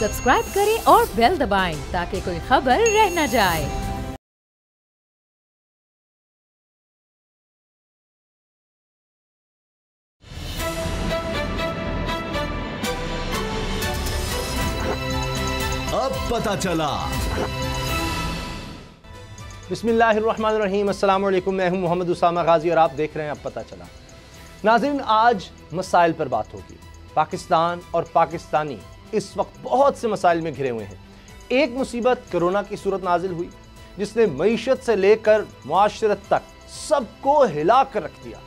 Subscribe करें और bell दबाएं ताकि कोई खबर रह न जाए। अब पता चला। बिस्मिल्लाहिर्रहमानिर्रहीम, अस्सलाम वालेकुम। मैं हूं मोहम्मद उसामा गाजी और आप देख रहे हैं अब पता चला। नाज़रीन, आज मसाइल पर बात होगी। पाकिस्तान और पाकिस्तानी इस वक्त बहुत से मसाइल में घिरे हुए हैं। एक मुसीबत कोरोना की सूरत नाजिल हुई जिसने मईशत से लेकर मुआशरत तक सबको हिला कर रख दिया।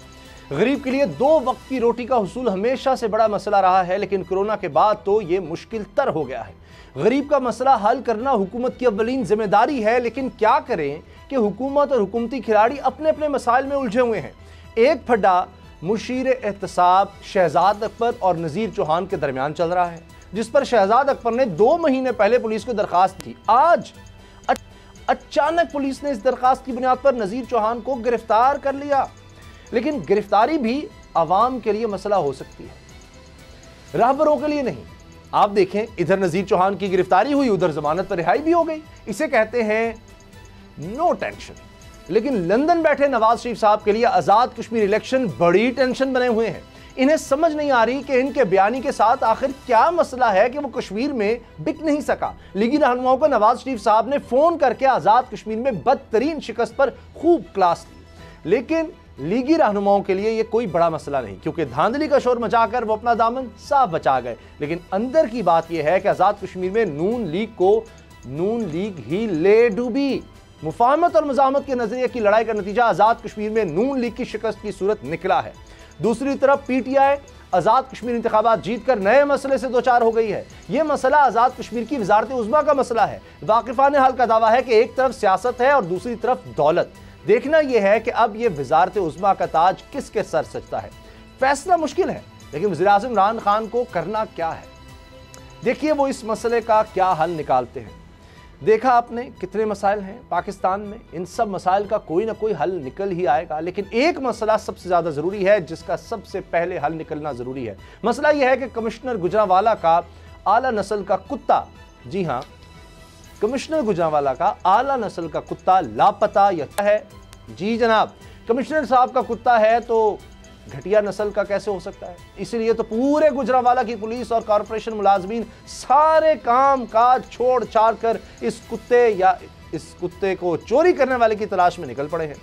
गरीब के लिए 2 वक्त की रोटी का हुसूल हमेशा से बड़ा मसला रहा है, लेकिन कोरोना के बाद तो ये मुश्किल तर हो गया है। गरीब का मसला हल करना हुकूमत की अव्वलीन जिम्मेदारी है, लेकिन क्या करें कि हुकूमत और हुकूमती खिलाड़ी अपने अपने मसाइल में उलझे हुए हैं। एक फड्डा मुशीर एहतसाब शहजाद अकबर और नज़ीर चौहान के दरमियान चल रहा है, जिस पर शहजाद अकबर ने 2 महीने पहले पुलिस को दरखास्त की। आज अचानक पुलिस ने इस दरखास्त की बुनियाद पर नज़ीर चौहान को गिरफ्तार कर लिया, लेकिन गिरफ्तारी भी आवाम के लिए मसला हो सकती है, रहबरों के लिए नहीं। आप देखें, इधर नज़ीर चौहान की गिरफ्तारी हुई, उधर जमानत पर रिहाई भी हो गई। इसे कहते हैं नो टेंशन। लेकिन लंदन बैठे नवाज शरीफ साहब के लिए आज़ाद कश्मीर इलेक्शन बड़ी टेंशन बने हुए हैं। इन्हें समझ नहीं आ रही कि इनके बयानी के साथ आखिर क्या मसला है कि वो कश्मीर में बिक नहीं सका। लीगी रहनुमाओं को नवाज शरीफ साहब ने फोन करके आज़ाद कश्मीर में बदतरीन शिकस्त पर खूब क्लास दी, लेकिन लीगी रहनुमाओं के लिए यह कोई बड़ा मसला नहीं, क्योंकि धांधली का शोर मचाकर वो अपना दामन साफ बचा गए। लेकिन अंदर की बात यह है कि आज़ाद कश्मीर में नून लीग ही ले डूबी। मुफाहमत और मुज़ाहमत के नजरिए की लड़ाई का नतीजा आज़ाद कश्मीर में नून लीग की शिकस्त की सूरत निकला है। दूसरी तरफ पीटीआई आज़ाद कश्मीर इंतखाबात जीतकर नए मसले से दोचार हो गई है। यह मसला आज़ाद कश्मीर की वजारत उज़्मा का मसला है। वाकिफान हाल का दावा है कि एक तरफ सियासत है और दूसरी तरफ दौलत। देखना यह है कि अब यह वजारत उज़्मा का ताज किसके सर सजता है। फैसला मुश्किल है, लेकिन वज़ीर-ए-आज़म इमरान खान को करना क्या है। देखिए वो इस मसले का क्या हल निकालते हैं। देखा आपने कितने मसाइल हैं पाकिस्तान में, इन सब मसाइल का कोई ना कोई हल निकल ही आएगा, लेकिन एक मसला सबसे ज़्यादा ज़रूरी है जिसका सबसे पहले हल निकलना ज़रूरी है। मसला यह है कि कमिश्नर गुजरांवाला का आला नस्ल का कुत्ता, जी हाँ, कमिश्नर गुजरांवाला का आला नस्ल का कुत्ता लापता या है। जी जनाब, कमिश्नर साहब का कुत्ता है तो घटिया नस्ल का कैसे हो सकता है। इसलिए तो पूरे गुजरांवाला की पुलिस और कॉरपोरेशन मुलाजमीन सारे काम काज छोड़ छाड़ कर इस कुत्ते को चोरी करने वाले की तलाश में निकल पड़े हैं।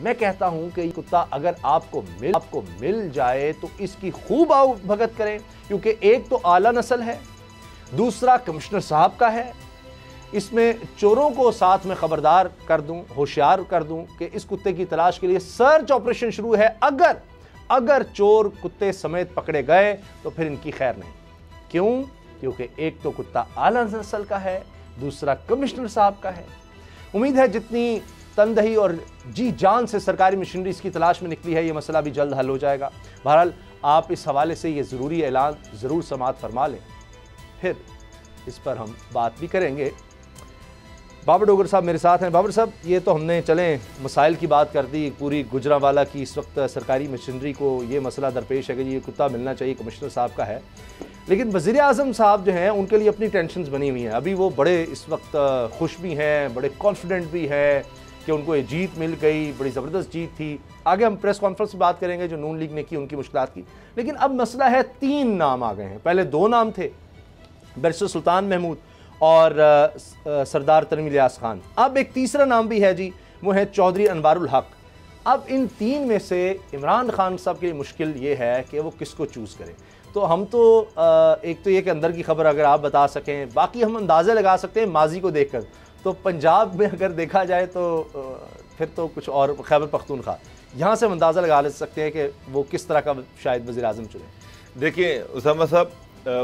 मैं कहता हूं कि ये कुत्ता अगर आपको मिल जाए तो इसकी खूब आओ भगत करें, क्योंकि एक तो आला नस्ल है, दूसरा कमिश्नर साहब का है। इसमें चोरों को साथ में खबरदार कर दूं, होशियार कर दूं कि इस कुत्ते की तलाश के लिए सर्च ऑपरेशन शुरू है। अगर चोर कुत्ते समेत पकड़े गए तो फिर इनकी खैर नहीं। क्यों? क्योंकि एक तो कुत्ता आला नस्ल का है, दूसरा कमिश्नर साहब का है। उम्मीद है जितनी तनदही और जी जान से सरकारी मशीनरी इसकी तलाश में निकली है, ये मसला भी जल्द हल हो जाएगा। बहरहाल आप इस हवाले से ये ज़रूरी ऐलान ज़रूर समाअत फरमा लें, फिर इस पर हम बात भी करेंगे। बाबर डोगर साहब मेरे साथ हैं। बाबर साहब, ये तो हमने चलें मसाइल की बात कर दी, पूरी गुजरांवाला की इस वक्त सरकारी मशीनरी को ये मसला दरपेश है कि ये कुत्ता मिलना चाहिए, कमिश्नर साहब का है, लेकिन वज़ीर-ए-आज़म साहब जो हैं उनके लिए अपनी टेंशन्स बनी हुई हैं। अभी वो बड़े इस वक्त खुश भी हैं, बड़े कॉन्फिडेंट भी हैं कि उनको ये जीत मिल गई, बड़ी ज़बरदस्त जीत थी। आगे हम प्रेस कॉन्फ्रेंस में बात करेंगे जो नून लीग ने की, उनकी मुश्किलात की। लेकिन अब मसला है 3 नाम आ गए हैं। पहले 2 नाम थे, बैरिस्टर सुल्तान महमूद और सरदार तनवीर इलियास खान। अब एक तीसरा नाम भी है जी, वो है चौधरी अनवारुल हक। अब इन 3 में से इमरान खान साहब के लिए मुश्किल ये है कि वो किसको चूज़ करें। तो हम तो एक तो ये कि अंदर की खबर अगर आप बता सकें, बाकी हम अंदाज़े लगा सकते हैं माजी को देखकर। तो पंजाब में अगर देखा जाए तो फिर तो कुछ और, खैबर पख्तूनख्वा, यहाँ से हम अंदाज़ा लगा ले सकते हैं कि वो किस तरह का शायद वज़ीर-ए-आज़म चुने। देखिए उसामा साहब,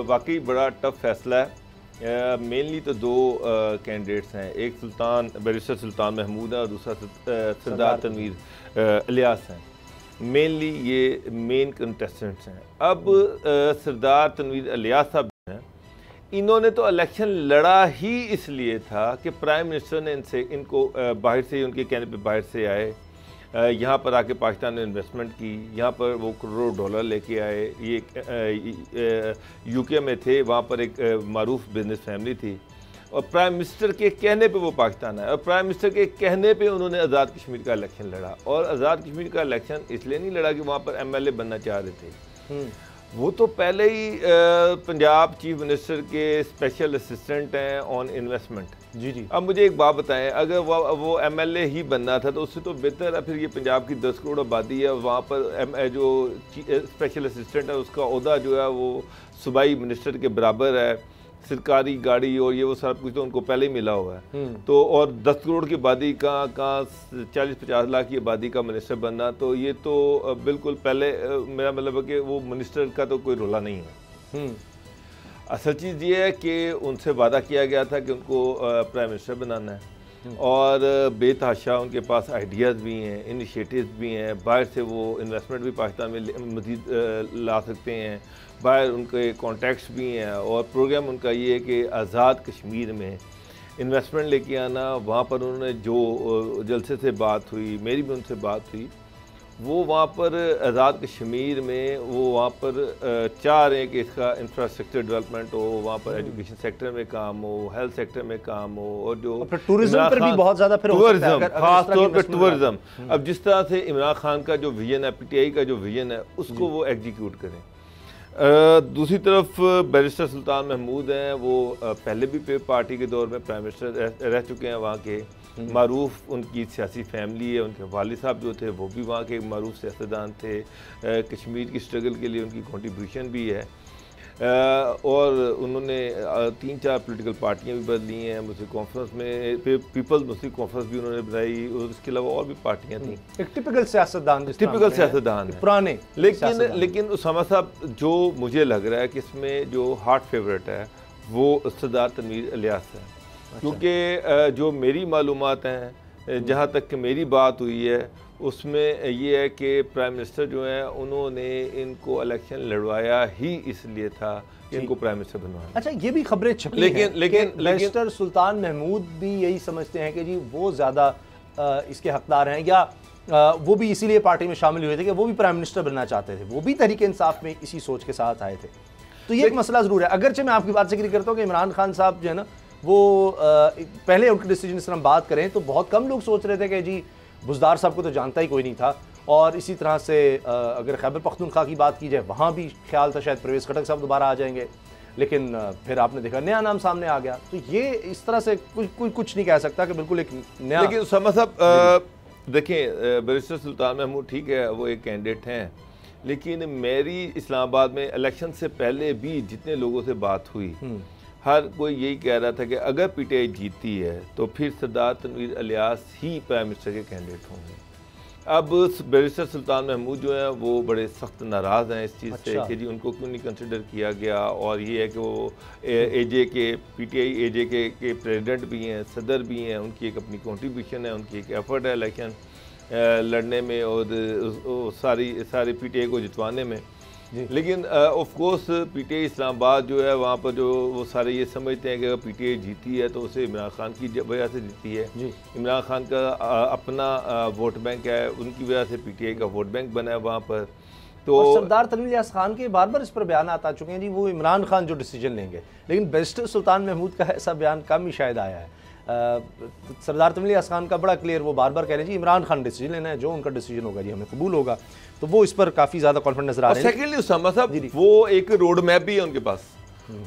वाकई बड़ा टफ फैसला है। मेनली तो 2 कैंडिडेट्स हैं, एक बैरिस्टर सुल्तान महमूद है और दूसरा सरदार तनवीर इलियास हैं। मेनली ये मेन कंटेस्टेंट्स हैं। अब सरदार तनवीर इलियास साहब हैं, इन्होंने तो इलेक्शन लड़ा ही इसलिए था कि प्राइम मिनिस्टर ने इनको बाहर से, उनके कहने पे बाहर से आए, यहाँ पर आके पाकिस्तान ने इन्वेस्टमेंट की, यहाँ पर वो करोड़ों डॉलर लेके आए। ये यूके में थे, वहाँ पर एक मारूफ बिजनेस फैमिली थी और प्राइम मिनिस्टर के कहने पे वो पाकिस्तान आए और प्राइम मिनिस्टर के कहने पे उन्होंने आज़ाद कश्मीर का इलेक्शन लड़ा। और आज़ाद कश्मीर का इलेक्शन इसलिए नहीं लड़ा कि वहाँ पर एमएलए बनना चाह रहे थे, वो तो पहले ही पंजाब चीफ मिनिस्टर के स्पेशल असिस्टेंट हैं ऑन इन्वेस्टमेंट। जी। अब मुझे एक बात बताएं, अगर वो एमएलए ही बनना था तो उससे तो बेहतर है फिर ये पंजाब की 10 करोड़ आबादी है, वहाँ पर जो स्पेशल असिस्टेंट है उसका ओहदा जो है वो सूबाई मिनिस्टर के बराबर है, सरकारी गाड़ी और ये वो सब कुछ तो उनको पहले ही मिला हुआ है। तो और 10 करोड़ की आबादी का 40-50 लाख की आबादी का मिनिस्टर बनना, तो ये तो बिल्कुल पहले मेरा मतलब है कि वो मिनिस्टर का तो कोई रोला नहीं है। असल चीज़ ये है कि उनसे वादा किया गया था कि उनको प्राइम मिनिस्टर बनाना है और बेतहाशा उनके पास आइडियाज़ भी हैं, इनिशिएटिव्स भी हैं, बाहर से वो इन्वेस्टमेंट भी पाकिस्तान में मज़ीद ला सकते हैं, बाहर उनके कॉन्टैक्ट्स भी हैं और प्रोग्राम उनका ये है कि आज़ाद कश्मीर में इन्वेस्टमेंट लेके आना। वहाँ पर उन्होंने जो जलसे से बात हुई, मेरी भी उनसे बात हुई, वो वहाँ पर आज़ाद कश्मीर में वो वहाँ पर चाह रहे हैं कि इसका इंफ्रास्ट्रक्चर डेवलपमेंट हो, वहाँ पर एजुकेशन सेक्टर में काम हो, हेल्थ सेक्टर में काम हो और जो टूरिज्म पर भी बहुत ज़्यादा टूरिज्म, खास तौर पर टूरिज्म। अब जिस तरह से इमरान खान का जो विजन है, पीटीआई का जो विजन है, उसको वो एग्जीक्यूट करें। दूसरी तरफ बैरिस्टर सुल्तान महमूद हैं, वो पहले भी पार्टी के दौर में प्राइम मिनिस्टर रह चुके हैं, वहाँ के मारूफ उनकी सियासी फैमिली है, उनके वालिद साहब जो थे वो भी वहाँ के मारूफ सियासतदान थे, कश्मीर की स्ट्रगल के लिए उनकी कंट्रीब्यूशन भी है और उन्होंने 3-4 पॉलिटिकल पार्टियाँ भी बदली हैं। मुस्लिम कॉन्फ्रेंस में पीपल्स मुस्लिम कॉन्फ्रेंस भी उन्होंने बनाई और इसके अलावा और भी पार्टियाँ थी। एक टिपिकल सियासतदान है पुराने। लेकिन उसामा साहब जो मुझे लग रहा है कि इसमें जो हार्ट फेवरेट है वो सरदार तनवीर इलियास है। क्योंकि जो मेरी मालूमात हैं, जहाँ तक कि मेरी बात हुई है, उसमें ये है कि प्राइम मिनिस्टर जो हैं उन्होंने इनको इलेक्शन लड़वाया ही इसलिए था कि इनको प्राइम मिनिस्टर बनवाना। अच्छा, ये भी खबरें छपी लेकिन बैरिस्टर सुल्तान महमूद भी यही समझते हैं कि जी वो ज़्यादा इसके हकदार हैं, या वो भी इसीलिए पार्टी में शामिल हुए थे कि वो भी प्राइम मिनिस्टर बनना चाहते थे, वो भी तहरीक इंसाफ में इसी सोच के साथ आए थे। तो ये एक मसला ज़रूर है। अगरचे मैं आपकी बात से करता हूँ कि इमरान खान साहब जो है ना, वो पहले उनके डिसीजन से हम बात करें तो बहुत कम लोग सोच रहे थे कि जी बुज़दार साहब को तो जानता ही कोई नहीं था, और इसी तरह से अगर खैबर पख्तूनख्वा की बात की जाए वहाँ भी ख्याल था शायद परवेज़ खटक साहब दोबारा आ जाएंगे, लेकिन फिर आपने देखा नया नाम सामने आ गया। तो ये इस तरह से कुछ नहीं कह सकता कि बिल्कुल एक नया। लेकिन उसामा साहब देखें, बैरिस्टर सुल्तान महमूद ठीक है वो एक कैंडिडेट हैं, लेकिन मेरी इस्लामाबाद में इलेक्शन से पहले भी जितने लोगों से बात हुई, हर कोई यही कह रहा था कि अगर पीटीआई जीती है तो फिर सरदार तनवीर इलियास ही प्राइम मिनिस्टर के कैंडिडेट होंगे। अब बैरिस्टर सुल्तान महमूद जो है वो बड़े सख्त नाराज़ हैं इस चीज़ से कि जी उनको क्यों नहीं कंसिडर किया गया, और ये है कि वो एजे के पीटीआई एजे के प्रेसिडेंट भी हैं, सदर भी हैं, उनकी एक अपनी कंट्रीब्यूशन है, उनकी एक एफर्ट है इलेक्शन लड़ने में और सारी पीटीआई को जितवाने में। लेकिन ऑफ कोर्स पीटीआई इस्लामाबाद जो है वहाँ पर जो वो सारे ये समझते हैं कि अगर पीटीआई जीती है तो उसे इमरान खान की वजह से जीती है। इमरान खान का अपना वोट बैंक है, उनकी वजह से पीटीआई का वोट बैंक बना है वहाँ पर। तो सरदार तनवीर इलियास खान के बार बार इस पर बयान आ चुके हैं जी वो इमरान खान जो डिसीजन लेंगे, लेकिन बैरिस्टर सुल्तान महमूद का ऐसा बयान कम ही शायद आया है। सरदार तनवीर इलियास खान का बड़ा क्लियर, वो बार बार कह रहे हैं जी इमरान खान डिसीजन लेना है, जो उनका डिसीजन होगा जी हमें कबूल होगा। तो वो इस पर काफ़ी ज़्यादा कॉन्फिडेंट नजर आ रहे हैं। सेकेंडली उसामा साहब वो एक रोड मैप भी है उनके पास,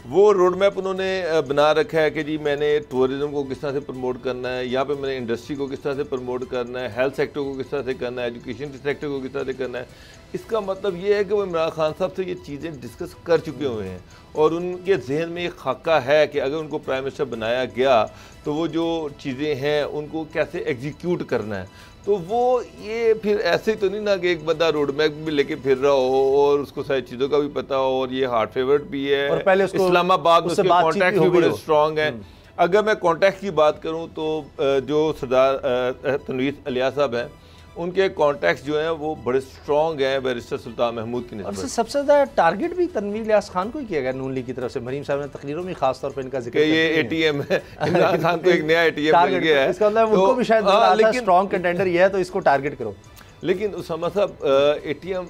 वो रोड मैप उन्होंने बना रखा है कि जी मैंने टूरिज्म को किस तरह से प्रमोट करना है, यहाँ पे मैंने इंडस्ट्री को किस तरह से प्रमोट करना है, हेल्थ सेक्टर को किस तरह से करना है, एजुकेशन सेक्टर को किस तरह से करना है। इसका मतलब ये है कि वो इमरान खान साहब से ये चीज़ें डिस्कस कर चुके हुए हैं और उनके जहन में एक खाका है कि अगर उनको प्राइम मिनिस्टर बनाया गया तो वो जो चीज़ें हैं उनको कैसे एग्जीक्यूट करना है। तो वो ये फिर ऐसे तो नहीं ना कि एक बंदा रोड मैप भी लेके फिर रहा हो और उसको सारी चीज़ों का भी पता हो और ये हार्ट फेवरेट भी है, और पहले इस्लामाबाद में उसके कॉन्टैक्ट भी बड़े स्ट्रॉन्ग हैं। अगर मैं कॉन्टैक्ट की बात करूँ तो जो सरदार तनवीर इलियास साहब हैं उनके कॉन्टैक्ट्स जो हैं वो बड़े स्ट्रॉन्ग हैं बैरिस्टर सुल्तान महमूद की निस्बत। और सबसे ज़्यादा टारगेट भी तनवीर इलियास खान को ही किया गया नून लीग की तरफ से। मरीम साहब ने तकरीरों में खास तौर पर इनका जिक्र किया ये एटीएम है, इमरान खान को एक नया एटीएम मिल गया है, इसका मतलब उनको भी शायद स्ट्रॉन्ग कंटेंडर ये है तो इसको टारगेट करो। लेकिन उसामा साहब ATM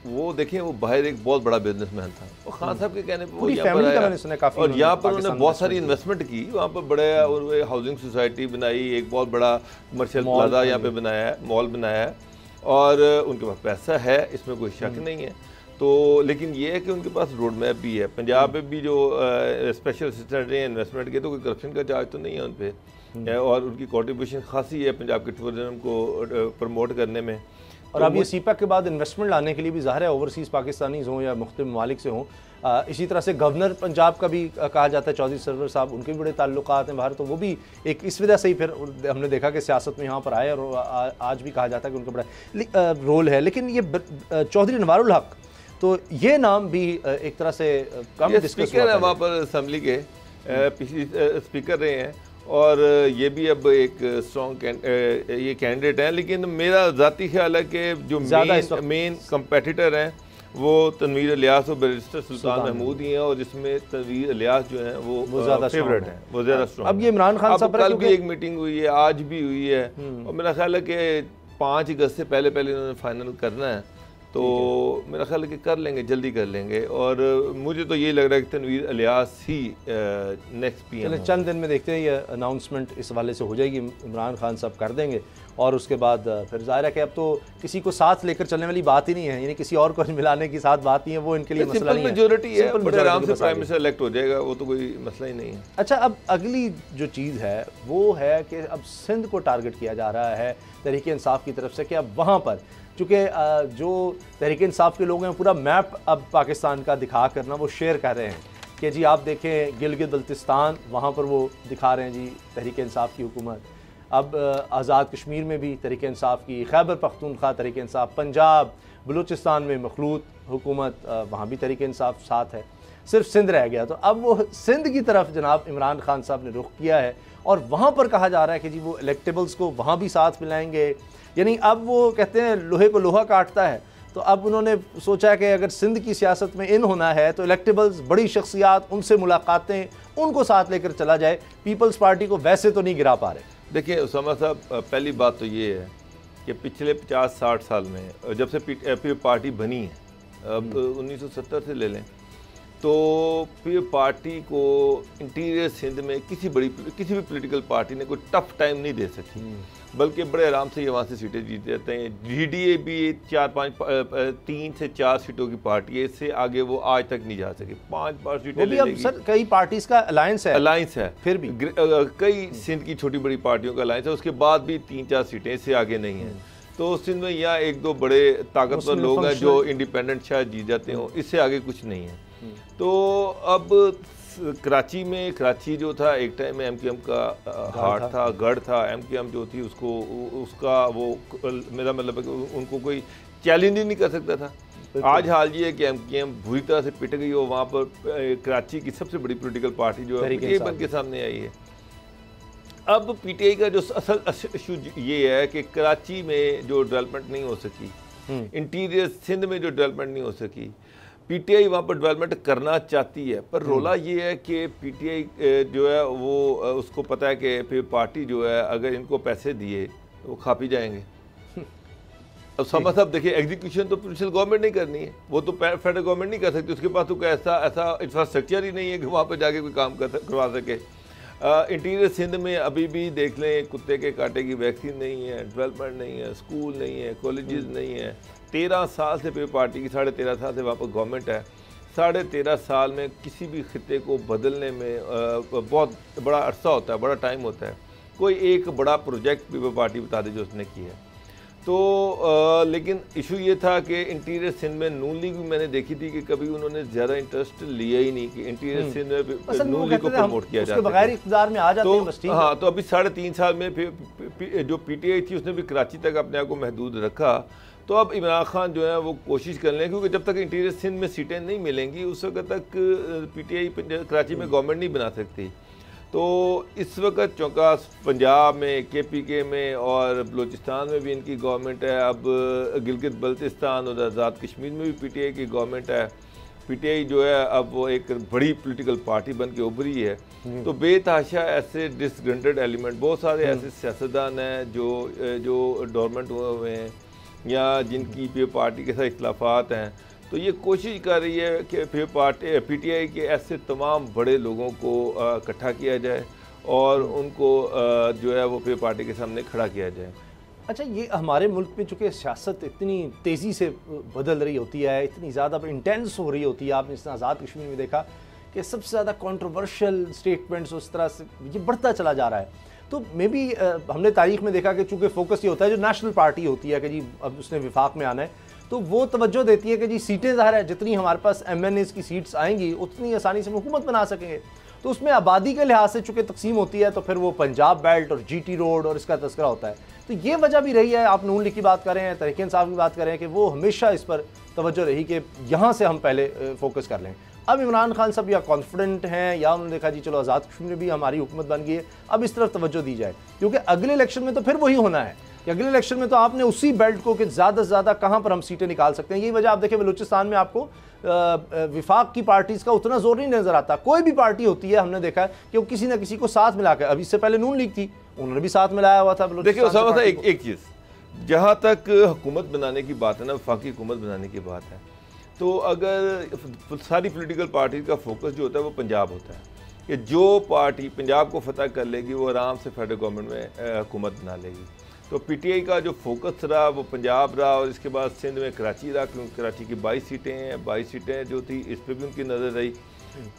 वो देखें, वो बाहर एक बहुत बड़ा बिजनेसमैन था, और खान साहब के कहने पर वो यहाँ पर आया और यहाँ पर उन्होंने बहुत सारी इन्वेस्टमेंट की वहाँ पर बड़े, और वो हाउसिंग सोसाइटी बनाई, एक बहुत बड़ा कमर्शियल प्लाजा यहाँ पे बनाया है, मॉल बनाया है, और उनके पास पैसा है, इसमें कोई शक नहीं है। तो लेकिन ये है कि उनके पास रोड मैप भी है। पंजाब में भी जो स्पेशल असिस्टेंट हैं इन्वेस्टमेंट के, तो कोई करप्शन का चार्ज तो नहीं है उन पर, और उनकी कॉन्ट्रीब्यूशन खासी है पंजाब के टूरिज्म को प्रमोट करने में। और अब ये सीपैक के बाद इन्वेस्टमेंट लाने के लिए भी ज़ाहिर है ओवरसीज़ पाकिस्तानीज़ हों या मुख्तलिफ ममालिक से हों, इसी तरह से गवर्नर पंजाब का भी कहा जाता है चौधरी सरवर साहब, उनके भी बड़े ताल्लुकात हैं बाहर, तो वो भी एक इस वजह से ही फिर हमने देखा कि सियासत में यहाँ पर आए, और आज भी कहा जाता है कि उनका बड़ा रोल है। लेकिन ये चौधरी अनवारुल हक, तो ये नाम भी एक तरह से कम डिस्कस है वहाँ पर असम्बली के पिछली स्पीकर रहे हैं, और ये भी अब एक स्ट्रॉन्ग ये कैंडिडेट हैं। लेकिन मेरा ज़ाती ख्याल है कि जो मेन कंपेटिटर हैं वो तनवीर इलियास और बैरिस्टर सुल्तान महमूद ही हैं, और जिसमें तनवीर इलियास जो हैं वो ज़्यादा फेवरेट हैं, वो ज़्यादा स्ट्रॉन्ग। अब ये इमरान खान साहब कल भी एक मीटिंग हुई है, आज भी हुई है, और मेरा ख्याल है कि 5 अगस्त से पहले इन्होंने फाइनल करना है, तो मेरा ख्याल है कि कर लेंगे, जल्दी कर लेंगे। और मुझे तो ये लग रहा है कि तनवीर इलियास ही नेक्स्ट PM। चलिए चंद दिन में देखते हैं ये अनाउंसमेंट इस हवाले से हो जाएगी, इमरान खान साहब कर देंगे, और उसके बाद फिर जाहिर है कि अब तो किसी को साथ लेकर चलने वाली बात ही नहीं है, यानी किसी और को मिलाने की साथ बात नहीं है, वो इनके लिए मसला नहीं है, मेजॉरिटी है, बड़े आराम से प्राइम मिनिस्टर इलेक्ट हो जाएगा, वो तो कोई मसला ही नहीं है। अच्छा, अब अगली जो चीज़ है वो है कि अब सिंध को टारगेट किया जा रहा है तहरीक इंसाफ की तरफ से, कि अब वहाँ पर चूँकि जो तहरीक इंसाफ के लोग हैं पूरा मैप अब पाकिस्तान का दिखा करना वो शेयर कर रहे हैं कि जी आप देखें गिलगित बल्तिस्तान, वहाँ पर वो दिखा रहे हैं जी तहरीक इंसाफ की हुकूमत। अब आज़ाद कश्मीर में भी तहरीक इंसाफ की, खैबर पख्तूनख्वा तहरीक इंसाफ, पंजाब बलूचिस्तान में मखलूत हुकूमत, वहाँ भी तहरीक इंसाफ साथ है, सिर्फ सिंध रह गया। तो अब वो सिंध की तरफ जनाब इमरान खान साहब ने रुख किया है, और वहाँ पर कहा जा रहा है कि जी वो इलेक्टेबल्स को वहाँ भी साथ मिलाएंगे, यानी अब वो कहते हैं लोहे को लोहा काटता है। तो अब उन्होंने सोचा कि अगर सिंध की सियासत में इन होना है तो इलेक्टेबल्स, बड़ी शख्सियात, उनसे मुलाकातें, उनको साथ लेकर चला जाए। पीपल्स पार्टी को वैसे तो नहीं गिरा पा रहे। देखिए उसामा साहब, पहली बात तो ये है कि पिछले 50-60 साल में जब से पीपल्स पार्टी बनी है, अब 1970 से ले लें, तो पीपल्स पार्टी को इंटीरियर सिंध में किसी भी पॉलिटिकल पार्टी ने कोई टफ टाइम नहीं दे सकी, बल्कि बड़े आराम से ये वहाँ से सीटें जीत जाते हैं। GDA भी 3 से 4 सीटों की पार्टी है, इससे आगे वो आज तक नहीं जा सके। 5 सीटें ले लेगी। सर कई पार्टीज का अलायंस है, फिर भी कई सिंध की छोटी बड़ी पार्टियों का अलायंस है, उसके बाद भी 3-4 सीटें, इससे आगे नहीं है। तो सिंध में यहाँ 1-2 बड़े ताकतवर लोग हैं जो इंडिपेंडेंट शायद जीत जाते हों, इससे आगे कुछ नहीं है। तो अब कराची जो था एक टाइम में MKM का हार्ट था, गढ़ था। MKM जो थी उसका वो, मेरा मतलब है कि उनको कोई चैलेंज ही नहीं कर सकता था। आज हाल ये है कि MKM बुरी तरह से पिट गई, और वहाँ पर कराची की सबसे बड़ी पॉलिटिकल पार्टी जो है PTI बन के सामने आई है। अब PTI का जो असल इशू ये है कि कराची में जो डेवलपमेंट नहीं हो सकी, इंटीरियर सिंध में जो डेवलपमेंट नहीं हो सकी, PTI वहाँ पर डेवलपमेंट करना चाहती है, पर रोला ये है कि PTI जो है वो उसको पता है कि फिर पार्टी जो है अगर इनको पैसे दिए तो वो खा पी जाएंगे। अब समझ साहब देखिए, एग्जीक्यूशन तो प्रोविंशियल गवर्नमेंट नहीं करनी है, वो तो फेडरल गवर्नमेंट नहीं कर सकती, उसके पास तो कोई ऐसा इंफ्रास्ट्रक्चर ही नहीं है कि वहाँ पर जाके कोई काम करवा सके। इंटीरियर सिंध में अभी भी देख लें, कुत्ते के कांटे की वैक्सीन नहीं है, डेवलपमेंट नहीं है, स्कूल नहीं है, कॉलेजेस नहीं है। 13 साल से पीपल्स पार्टी की, 13.5 साल से वहाँ पर गवर्नमेंट है। 13.5 साल में किसी भी खिते को बदलने में बहुत बड़ा अरसा होता है, बड़ा टाइम होता है। कोई एक बड़ा प्रोजेक्ट पीपल्स पार्टी बता दे जो उसने किया है। तो लेकिन इशू ये था कि इंटीरियर सिंध में नून लीग भी मैंने देखी थी कि कभी उन्होंने ज़्यादा इंटरेस्ट लिया ही नहीं कि इंटीरियर सिंध में नून लीग को प्रमोट किया जाए, बगैर इख्तियार में आ जाते हैं बस। हाँ, तो अभी 3.5 साल में फिर जो PTI थी उसने भी कराची तक अपने आप को महदूद रखा। तो अब इमरान खान जो है वो कोशिश कर लें, क्योंकि जब तक इंटीरियर सिंध में सीटें नहीं मिलेंगी उस वक्त तक PTI कराची में गवर्नमेंट नहीं बना सकती। तो इस वक्त चौंका पंजाब में, KPK में और बलूचिस्तान में भी इनकी गवर्नमेंट है। अब गिलगित बल्तिस्तान और आज़ाद कश्मीर में भी PTI की गवर्नमेंट है। PTI जो है अब वो एक बड़ी पॉलिटिकल पार्टी बन के उभरी है। तो बेतहाशा ऐसे डिसग्रंटेड एलिमेंट, बहुत सारे ऐसे सियासतदान हैं जो डोरमेंट हुए हैं, या जिनकी पी पार्टी के साथ इख्तलाफात हैं, तो ये कोशिश कर रही है कि पी पार्टी PTI के ऐसे तमाम बड़े लोगों को इकट्ठा किया जाए और उनको जो है वो पी पार्टी के सामने खड़ा किया जाए। अच्छा, ये हमारे मुल्क में चूँकि सियासत इतनी तेज़ी से बदल रही होती है, इतनी ज़्यादा इंटेंस हो रही होती है, आपने इस आज़ाद कश्मीर में देखा कि सबसे ज़्यादा कंट्रोवर्शियल स्टेटमेंट्स उस तरह से ये बढ़ता चला जा रहा है। तो मे बी हमने तारीख में देखा कि चूँकि फोकस ये होता है जो नेशनल पार्टी होती है कि जी अब उसने विफाक में आना है, तो वो तवज्जो देती है कि जी सीटें ज़ाहिर है जितनी हमारे पास MNAs की सीट्स आएंगी उतनी आसानी से हुकूमत बना सकेंगे। तो उसमें आबादी के लिहाज से चूँकि तकसीम होती है तो फिर वो पंजाब बेल्ट और GT रोड और इसका तस्करा होता है। तो ये वजह भी रही है, आप नून लीग की बात करें या तहरीक इंसाफ की बात करें, कि वो हमेशा इस पर तवज्जो रही कि यहाँ से हम पहले फोकस कर लें। अब इमरान खान साहब या कॉन्फिडेंट हैं या उन्होंने देखा जी चलो आज़ाद कश्मीर में भी हमारी हुकूमत बन गई है, अब इस तरफ तवज्जो दी जाए, क्योंकि अगले इलेक्शन में तो फिर वही होना है कि अगले इलेक्शन में तो आपने उसी बेल्ट को कि ज़्यादा से ज़्यादा कहाँ पर हम सीटें निकाल सकते हैं। यही वजह आप देखें बलूचिस्तान में आपको विफाक की पार्टीज़ का उतना जोर नहीं नज़र आता। कोई भी पार्टी होती है हमने देखा है कि वो किसी ना किसी को साथ मिला कर, अभी इससे पहले नून लीग थी, उन्होंने भी साथ मिलाया हुआ था। देखिए उसामा साहब, एक चीज़ जहाँ तक हुकूमत बनाने की बात है ना, वफाकी हुकूमत बनाने की बात है, तो अगर सारी पॉलिटिकल पार्टी का फोकस जो होता है वो पंजाब होता है कि जो पार्टी पंजाब को फतह कर लेगी वो आराम से फेडरल गवर्नमेंट में हुकूमत बना लेगी। तो PTI का जो फोकस रहा वो पंजाब रहा और इसके बाद सिंध में कराची रहा, क्योंकि कराची की 22 सीटें हैं, 22 सीटें जो थी इस पर भी उनकी नज़र रही।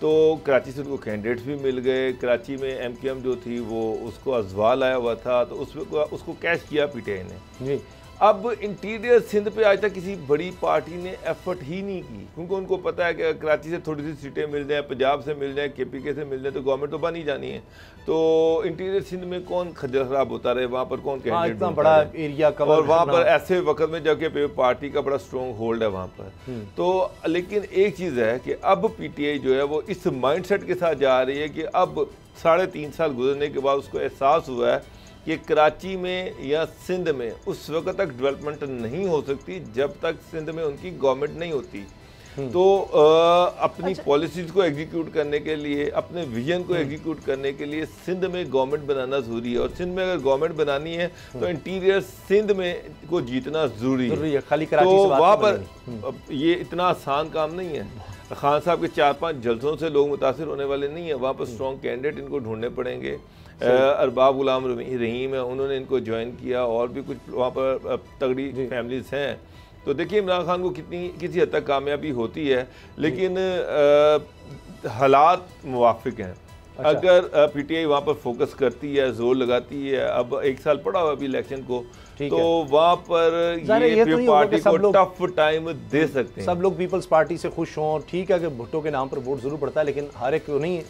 तो कराची से उनको कैंडिडेट्स भी मिल गए। कराची में MKM जो थी वो उसको अजवाल आया हुआ था तो उसको कैश किया PTI ने जी। अब इंटीरियर सिंध पे आज तक किसी बड़ी पार्टी ने एफर्ट ही नहीं की, क्योंकि उनको पता है कि कराची से थोड़ी सी सीटें मिल जाएं, पंजाब से मिल जाएं, KPK से मिल जाए तो गवर्नमेंट तो बन ही जानी है। तो इंटीरियर सिंध में कौन खज्जल खराब होता रहे, वहाँ पर कौन कैंडिडेट इतना बड़ा एरिया कवर, और वहाँ पर ऐसे वक्त में जबकि पार्टी का बड़ा स्ट्रॉन्ग होल्ड है वहाँ पर। तो लेकिन एक चीज़ है कि अब PTI जो है वो इस माइंडसेट के साथ जा रही है कि अब 3.5 साल गुजरने के बाद उसको एहसास हुआ है कि कराची में या सिंध में उस वक्त तक डेवलपमेंट नहीं हो सकती जब तक सिंध में उनकी गवर्नमेंट नहीं होती। तो अपनी पॉलिसीज़ को एग्जीक्यूट करने के लिए, अपने विजन को एग्जीक्यूट करने के लिए सिंध में गवर्नमेंट बनाना ज़रूरी है, और सिंध में अगर गवर्नमेंट बनानी है तो इंटीरियर सिंध में को जीतना ज़रूरी है। खाली कराची तो से वहाँ पर ये इतना आसान काम नहीं है। खान साहब के 4-5 जलसों से लोग मुतासिर होने वाले नहीं है, वहाँ पर स्ट्रॉन्ग कैंडिडेट इनको ढूंढने पड़ेंगे। अरबाब गुलाम रहीम है, उन्होंने इनको ज्वाइन किया, और भी कुछ वहाँ पर तगड़ी फैमिलीज हैं। तो देखिए इमरान खान को किसी हद तक कामयाबी होती है, लेकिन हालात मुवाफिक हैं। अच्छा। अगर PTI वहाँ पर फोकस करती है, जोर लगाती है, अब 1 साल पड़ा हुआ अभी इलेक्शन को, तो वहाँ पर ये पार्टी को टफ टाइम दे सकते हैं। सब लोग पीपल्स पार्टी से खुश हों, ठीक है कि भुट्टो के नाम पर वोट जरूर पड़ता है, लेकिन हर एक को नहीं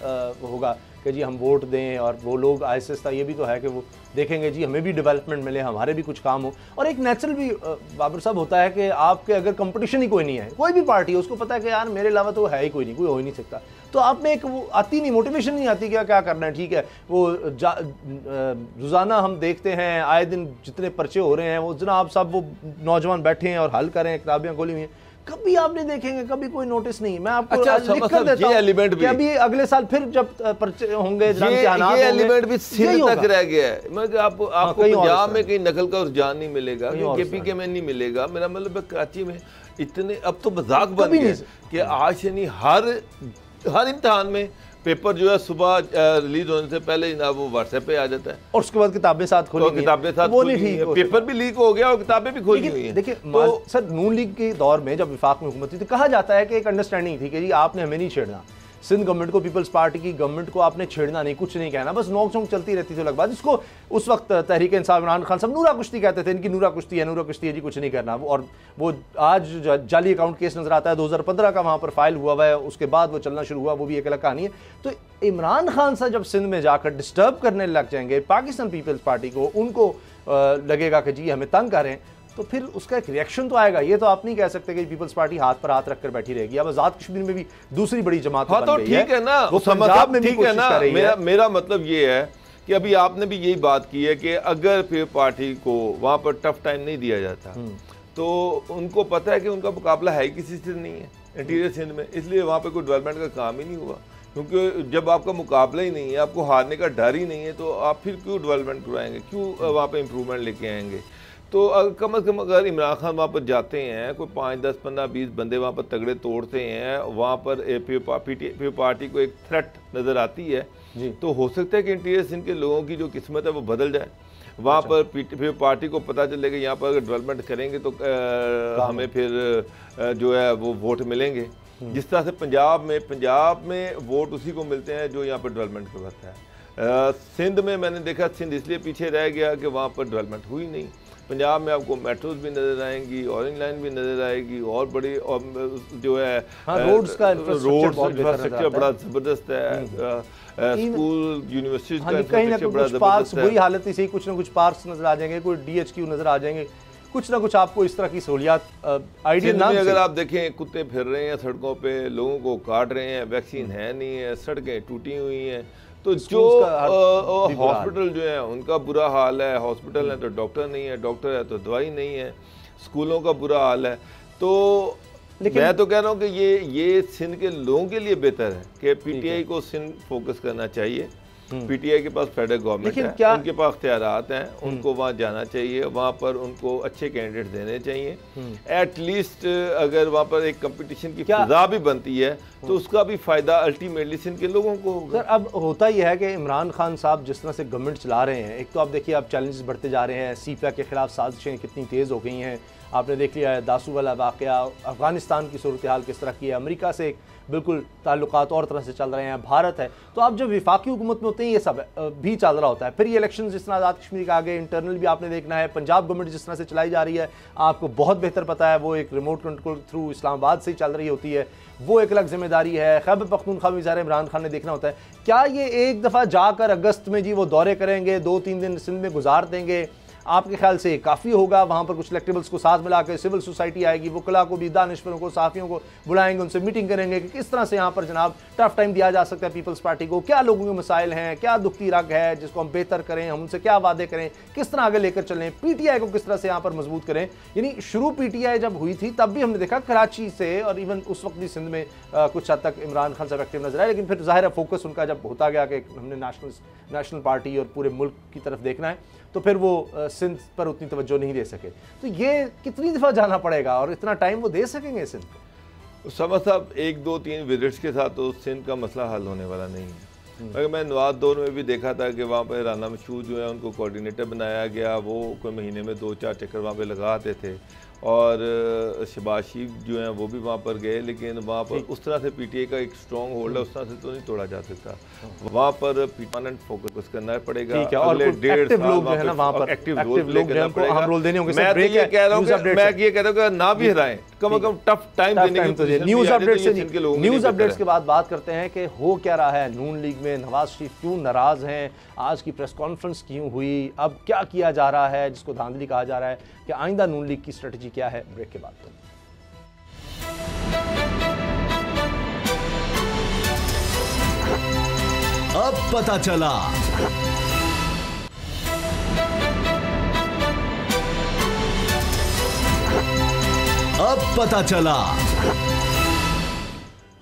होगा कि जी हम वोट दें, और वो लोग आहिस्ता आहिस्ता ये भी तो है कि वो देखेंगे जी हमें भी डेवलपमेंट मिले, हमारे भी कुछ काम हो। और एक नेचुरल भी बाबर साहब होता है कि आपके अगर कंपटीशन ही कोई नहीं है, कोई भी पार्टी है, उसको पता है कि यार मेरे अलावा तो है ही कोई नहीं, कोई हो ही नहीं सकता, तो आप में एक वो आती नहीं, मोटिवेशन नहीं आती क्या क्या करना है। ठीक है, वो रोज़ाना हम देखते हैं आए दिन जितने पर्चे हो रहे हैं, वो जनाब सब वो नौजवान बैठे हैं और हल करें, किताबियाँ खोली हुई हैं, कभी आप नहीं देखेंगे, कभी कोई नोटिस नहीं। मैं आपको लिख कर देता हूं कि अभी अगले साल फिर जब पर्चे होंगे, ये एलिमेंट भी सिंध तक रह गया है। मैं आपको पंजाब में कहीं नकल का रुझान नहीं मिलेगा, KPK में नहीं मिलेगा। मेरा मतलब कराची में इतने अब तो मजाक बन गए कि आज यानी हर इम्तिहान में पेपर जो है सुबह रिलीज होने से पहले ना वो WhatsApp पे आ जाता है, और उसके बाद किताबें साथ खोली, किताबें साथ वो नहीं, पेपर भी लीक हो गया और किताबें भी खोली हुई हैं। देखिए तो सर, नून लीग के दौर में जब विफाक में हुकूमत थी तो कहा जाता है कि एक अंडरस्टैंडिंग थी कि जी आपने हमें नहीं छेड़ना, सिंध गवर्नमेंट को, पीपल्स पार्टी की गवर्नमेंट को आपने छेड़ना नहीं, कुछ नहीं कहना, बस नोक झोंक चलती रहती थी लगभग। इसको उस वक्त तहरीक इंसाफ इमरान खान साहब नूरा कुश्ती कहते थे, इनकी नूरा कुश्ती है जी, कुछ नहीं करना। और वो आज जाली अकाउंट केस नजर आता है 2015 का, वहाँ पर फाइल हुआ है, उसके बाद वो चलना शुरू हुआ, वो भी एक अलग कहानी है। तो इमरान खान साहब जब सिंध में जाकर डिस्टर्ब करने लग जाएंगे पाकिस्तान पीपल्स पार्टी को, उनको लगेगा कि जी हमें तंग करें, तो फिर उसका एक रिएक्शन तो आएगा। ये तो आप नहीं कह सकते कि पीपल्स पार्टी हाथ पर हाथ रखकर बैठी रहेगी। अब आज़ाद कश्मीर में भी दूसरी बड़ी जमात हाँ, तो ठीक है ना, वो पंजाब में ठीक है ना। मेरा मतलब ये है कि अभी आपने भी यही बात की है कि अगर फिर पार्टी को वहाँ पर टफ टाइम नहीं दिया जाता तो उनको पता है कि उनका मुकाबला है ही किसी से नहीं है इंटीरियर सिंध में, इसलिए वहाँ पर कोई डेवलपमेंट का काम ही नहीं हुआ। क्योंकि जब आपका मुकाबला ही नहीं है, आपको हारने का डर ही नहीं है, तो आप फिर क्यों डेवलपमेंट करवाएंगे, क्यों वहाँ पे इम्प्रूवमेंट लेके आएंगे। तो कम अज़ कम अगर इमरान खान वहाँ पर जाते हैं, कोई 5, 10, 15, 20 बंदे वहाँ पर तगड़े तोड़ते हैं, वहाँ पर पीपल पार्टी को एक थ्रेट नज़र आती है जी, तो हो सकता है कि इंटीरियर सिंध के लोगों की जो किस्मत है वो बदल जाए। वहाँ पर पीपल पार्टी को पता चले कि यहाँ पर अगर डेवलपमेंट करेंगे तो हमें फिर जो है वो वोट मिलेंगे। जिस तरह से पंजाब में वोट उसी को मिलते हैं जो यहाँ पर डेवलपमेंट करवाता है। सिंध में मैंने देखा, सिंध इसलिए पीछे रह गया कि वहाँ पर डेवलपमेंट हुई नहीं। पंजाब में आपको मेट्रोज भी नज़र आएंगी, ऑरेंज लाइन भी नज़र आएगी, और बड़ी और जो है रोड्स का इंफ्रास्ट्रक्चर बड़ा ज़बरदस्त है, स्कूल यूनिवर्सिटीज का कहीं ना इंफ्रास्ट्रक्चर बड़ा कुछ पार्क्स, ज़बरदस्त है। वही हालत इसी, कुछ ना कुछ पार्क्स नजर आ जाएंगे, कोई DHQ नजर आ जाएंगे, कुछ ना कुछ आपको इस तरह की सहूलियात आइडिया ना। अगर आप देखें कुत्ते फिर रहे हैं सड़कों पे, लोगों को काट रहे हैं, वैक्सीन है नहीं है, सड़कें टूटी हुई हैं, तो जो हॉस्पिटल जो है उनका बुरा हाल है। हॉस्पिटल है तो डॉक्टर नहीं है, डॉक्टर है तो दवाई नहीं है, स्कूलों का बुरा हाल है। तो लेकिन मैं तो कह रहा हूँ कि ये सिंध के लोगों के लिए बेहतर है कि PTI को सिंध फोकस करना चाहिए। PTI के पास फेडरल गवर्नमेंट है, उनके पास इख्तियारात हैं, उनको वहाँ जाना चाहिए, वहाँ पर उनको अच्छे कैंडिडेट देने चाहिए। एटलीस्ट अगर वहाँ पर एक कंपटीशन की फिजा भी बनती है तो उसका भी फ़ायदा अल्टीमेटली सिंध के लोगों को होगा। सर अब होता यह है कि इमरान खान साहब जिस तरह से गवर्नमेंट चला रहे हैं, एक तो आप देखिए अब चैलेंजेस बढ़ते जा रहे हैं, CPA के खिलाफ साजिशें कितनी तेज़ हो गई हैं, आपने देख लिया है दासू वाला वाक़या, अफ़गानिस्तान की सूरत हाल किस तरह की है, अमेरिका से बिल्कुल ताल्लुकात और तरह से चल रहे हैं, भारत है। तो आप जब विफाकी हुकूमत में होते हैं ये सब भी चल रहा होता है, फिर ये इलेक्शन जिस तरह आज़ाद कश्मीर के आगे इंटरनल भी आपने देखना है, पंजाब गवर्नमेंट जिस तरह से चलाई जा रही है आपको बहुत बेहतर पता है, वो एक रिमोट कंट्रोल थ्रू इस्लामाबाद से ही चल रही होती है, वो एक अलग जिम्मेदारी है। खैबर पख्तूनख्वा में ज़ाहिर इमरान खान ने देखना होता है, क्या ये एक दफ़ा जाकर अगस्त में जी वो दौरे करेंगे, 2-3 दिन सिंध में गुजार देंगे, आपके ख्याल से काफ़ी होगा? वहाँ पर कुछ इलेक्टेबल्स को साथ मिला के सिविल सोसाइटी आएगी, वकला को भी, दानिशवरों को, सहाफ़ियों को बुलाएंगे, उनसे मीटिंग करेंगे कि किस तरह से यहाँ पर जनाब टफ टाइम दिया जा सकता है पीपल्स पार्टी को, क्या लोगों के मसाइल हैं, क्या दुखती रग है जिसको हम बेहतर करें, हम उनसे क्या वादे करें, किस तरह आगे लेकर चलें, PTI को किस तरह से यहाँ पर मजबूत करें। यानी शुरू PTI जब हुई थी तब भी हमने देखा कराची से, और इवन उस वक्त भी सिंध में कुछ हद तक इमरान खान साहब एक्टिव नजर आए, लेकिन फिर ज़ाहिर है फोकस उनका जब होता गया कि हमने नेशनल पार्टी और पूरे मुल्क की तरफ देखना है, तो फिर वो सिंध पर उतनी तवज्जो नहीं दे सके। तो ये कितनी दफ़ा जाना पड़ेगा और इतना टाइम वो दे सकेंगे सिंध को? समझ साहब 1, 2, 3 विजिट्स के साथ तो सिंध का मसला हल होने वाला नहीं है। मगर मैं नवाज दौर में भी देखा था कि वहाँ पर राना मशहूद जो है उनको कोऑर्डिनेटर बनाया गया, वो कोई महीने में 2-4 चक्कर वहाँ पे लगा आते थे, और शहबाज शरीफ जो हैं वो भी वहाँ पर गए, लेकिन वहाँ पर उस तरह से PTI का एक स्ट्रॉन्ग होल्ड है, उस तरह से तो नहीं तोड़ा जा सकता। वहाँ पर परमानेंट फोकस करना पड़ेगा। अगले 1.5 साल वहाँ पर एक्टिव रोल देना पड़ेगा, रोल देने होंगे। मैं ये कह रहा हूँ कि ना भी हराएं, कम से कम टफ टाइम देने की। न्यूज़ अपडेट्स के बाद बात करते हैं कि हो क्या रहा है नून लीग में, नवाज शरीफ क्यों नाराज़ हैं, आज की प्रेस कॉन्फ्रेंस क्यों हुई, अब क्या किया जा रहा है जिसको धांधली कहा जा रहा है, कि आइंदा नून लीग की स्ट्रेटजी क्या है। ब्रेक के बाद तो अब पता चला। अब पता चला।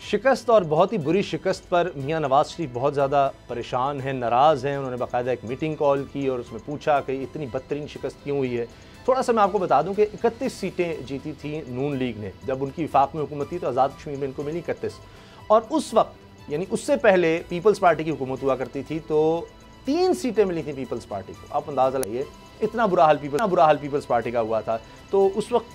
शिकस्त और बहुत ही बुरी शिकस्त पर मियां नवाज शरीफ बहुत ज़्यादा परेशान हैं, नाराज़ हैं। उन्होंने बाकायदा एक मीटिंग कॉल की और उसमें पूछा कि इतनी बदतरीन शिकस्त क्यों हुई है। थोड़ा सा मैं आपको बता दूं कि 31 सीटें जीती थी नून लीग ने, जब उनकी वफाक में हुकूमत थी तो आज़ाद कश्मीर में इनको मिली 31, और उस वक्त यानी उससे पहले पीपल्स पार्टी की हुकूमत हुआ करती थी तो 3 सीटें मिली थी पीपल्स पार्टी को। आप अंदाज़ा लगाइए इतना बुरा हाल पीपल्स पार्टी का हुआ था। तो उस वक्त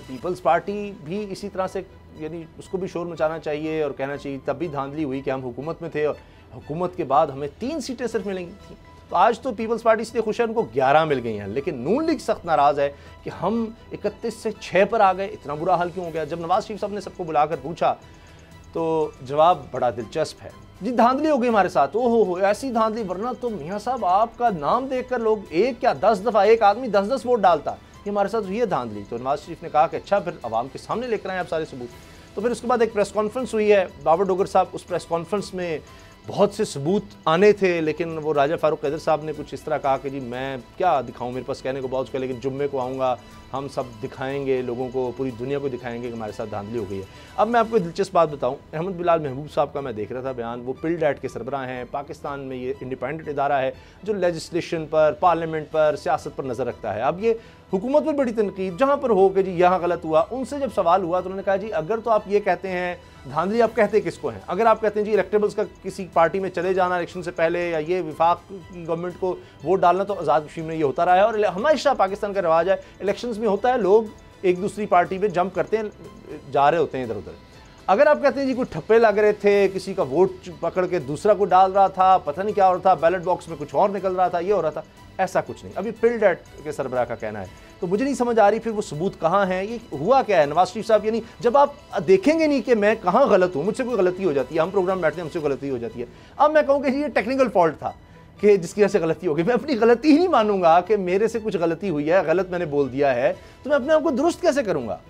पीपल्स पार्टी भी इसी तरह से, यानी उसको भी शोर मचाना चाहिए और कहना चाहिए तब भी धांधली हुई कि हम हुकूमत में थे और हुकूमत के बाद हमें 3 सीटें सिर्फ मिलेंगी थी। तो आज तो पीपल्स पार्टी इसलिए खुश है, उनको 11 मिल गई हैं, लेकिन नून लीग सख्त नाराज़ है कि हम 31 से 6 पर आ गए, इतना बुरा हाल क्यों हो गया। जब नवाज शरीफ साहब ने सबको बुलाकर पूछा तो जवाब बड़ा दिलचस्प है, जी धांधली हो गई हमारे साथ। ओहो ऐसी धांधली, वरना तो मियाँ साहब आपका नाम देखकर लोग एक क्या 10 दफ़ा, एक आदमी 10-10 वोट डालता, ये हमारे साथ हुई है धांधली। तो नवाज शरीफ ने कहा कि अच्छा फिर अवाम के सामने लेकर आए आप सारे सबूत। तो फिर उसके बाद एक प्रेस कॉन्फ्रेंस हुई है, बाबर डोगर साहब उस प्रेस कॉन्फ्रेंस में बहुत से सबूत आने थे, लेकिन वो राजा फारूक कैदर साहब ने कुछ इस तरह कहा कि जी मैं क्या दिखाऊं, मेरे पास कहने को बहुत कुछ है, लेकिन जुम्मे को आऊँगा, हम सब दिखाएंगे लोगों को, पूरी दुनिया को दिखाएंगे कि हमारे साथ धांधली हो गई है। अब मैं आपको दिलचस्प बात बताऊं, अहमद बिलाल महबूब साहब का मैं देख रहा था बयान, वो पिल्डैट के सरबराह हैं। पाकिस्तान में ये इंडिपेंडेंट इदारा है जो लेजिस्लेशन पर, पार्लियामेंट पर, सियासत पर नज़र रखता है। अब ये हुकूमत पर बड़ी तनकीद जहाँ पर हो कि जी यहाँ गलत हुआ, उनसे जब सवाल हुआ तो उन्होंने कहा जी अगर तो आप ये कहते हैं धांधली, आप कहते किसको हैं? अगर आप कहते हैं जी इलेक्टेबल्स का किसी पार्टी में चले जाना इलेक्शन से पहले, या ये विफाक की गवर्नमेंट को वोट डालना, तो आज़ाद कश्मीर में ये होता रहा है और हमेशा पाकिस्तान का रिवाज है, इलेक्शंस में होता है, लोग एक दूसरी पार्टी में जंप करते हैं, जा रहे होते हैं इधर उधर। अगर आप कहते हैं जी कोई ठप्पे लग रहे थे, किसी का वोट पकड़ के दूसरा को डाल रहा था, पता नहीं क्या हो रहा था, बैलेट बॉक्स में कुछ और निकल रहा था, ये हो रहा था, ऐसा कुछ नहीं। अभी पिल्डैट के सरबराह का कहना है, तो मुझे नहीं समझ आ रही फिर वो सबूत कहाँ है, ये हुआ क्या है नवाज शरीफ साहब? यानी जब आप देखेंगे नहीं कि मैं कहाँ गलत हूँ, मुझसे कोई गलती हो जाती है, हम प्रोग्राम बैठते हैं, हमसे गलती हो जाती है, अब मैं कहूँ कि ये टेक्निकल फॉल्ट था कि जिसकी वजह से गलती हो गई, मैं अपनी गलती ही नहीं मानूंगा कि मेरे से कुछ गलती हुई है, गलत मैंने बोल दिया है, तो मैं अपने आप को दुरुस्त कैसे करूँगा?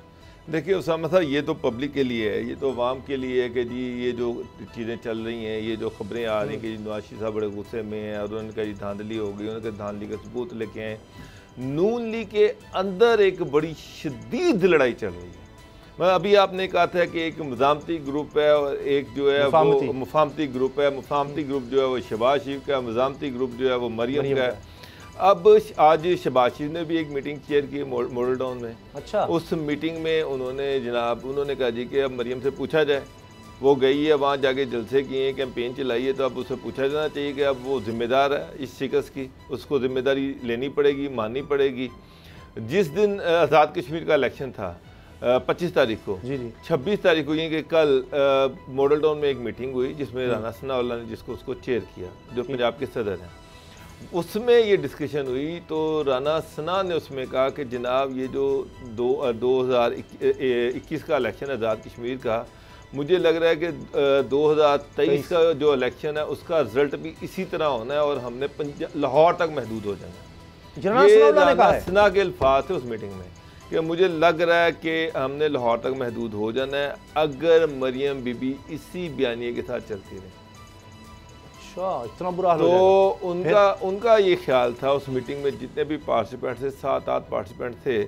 देखिए उसामा साहब, ये तो पब्लिक के लिए है, ये तो अवाम के लिए है कि जी ये जो चीज़ें चल रही हैं, ये जो खबरें आ रही हैं कि नवाज शरीफ साहब बड़े गुस्से में हैं और उन्होंने कहा जी धांधली हो गई, उन्होंने कहा धांधली का सबूत लेके आए। नून लीग के अंदर एक बड़ी शदीद लड़ाई चल रही है। मैं अभी आपने कहा था कि एक मज़ामती ग्रुप है और एक जो है वो मुफाहमती ग्रुप है। मुफाहमती ग्रुप जो है वो शहबाज शरीफ का, मज़ामती ग्रुप जो है वो मरियम का है। अब आज शहबाज शरीफ ने भी एक मीटिंग चेयर की मॉडल टाउन में। अच्छा। उस मीटिंग में उन्होंने कहा जी कि अब मरियम से पूछा जाए, वो गई है वहाँ जाके जलसे किए, कैंपेन चलाई है, तो अब उससे पूछा जाना चाहिए कि अब वो जिम्मेदार है इस शिकस्त की, उसको जिम्मेदारी लेनी पड़ेगी, माननी पड़ेगी। जिस दिन आज़ाद कश्मीर का इलेक्शन था 25 तारीख को, 26 तारीख को, ये कि कल मॉडल टाउन में एक मीटिंग हुई जिसमें राना सनाउल्लाह ने उसको चेयर किया, जो पंजाब के सदर हैं। उसमें ये डिस्कशन हुई तो राना सना ने उसमें कहा कि जनाब ये जो 2021 का इलेक्शन है आज़ाद कश्मीर का, मुझे लग रहा है कि 2023 का जो इलेक्शन है उसका रिजल्ट भी इसी तरह होना है और हमने लाहौर तक महदूद हो जाना है। ये राना सना के अल्फाज थे उस मीटिंग में कि मुझे लग रहा है कि हमने लाहौर तक महदूद हो जाना है अगर मरियम बीबी इसी बयानिए के साथ चलती रहे। इतना बुरा हाल तो उनका ये ख्याल था उस मीटिंग में, जितने भी पार्टिसिपेंट थे, 7-8 पार्टिसिपेंट थे,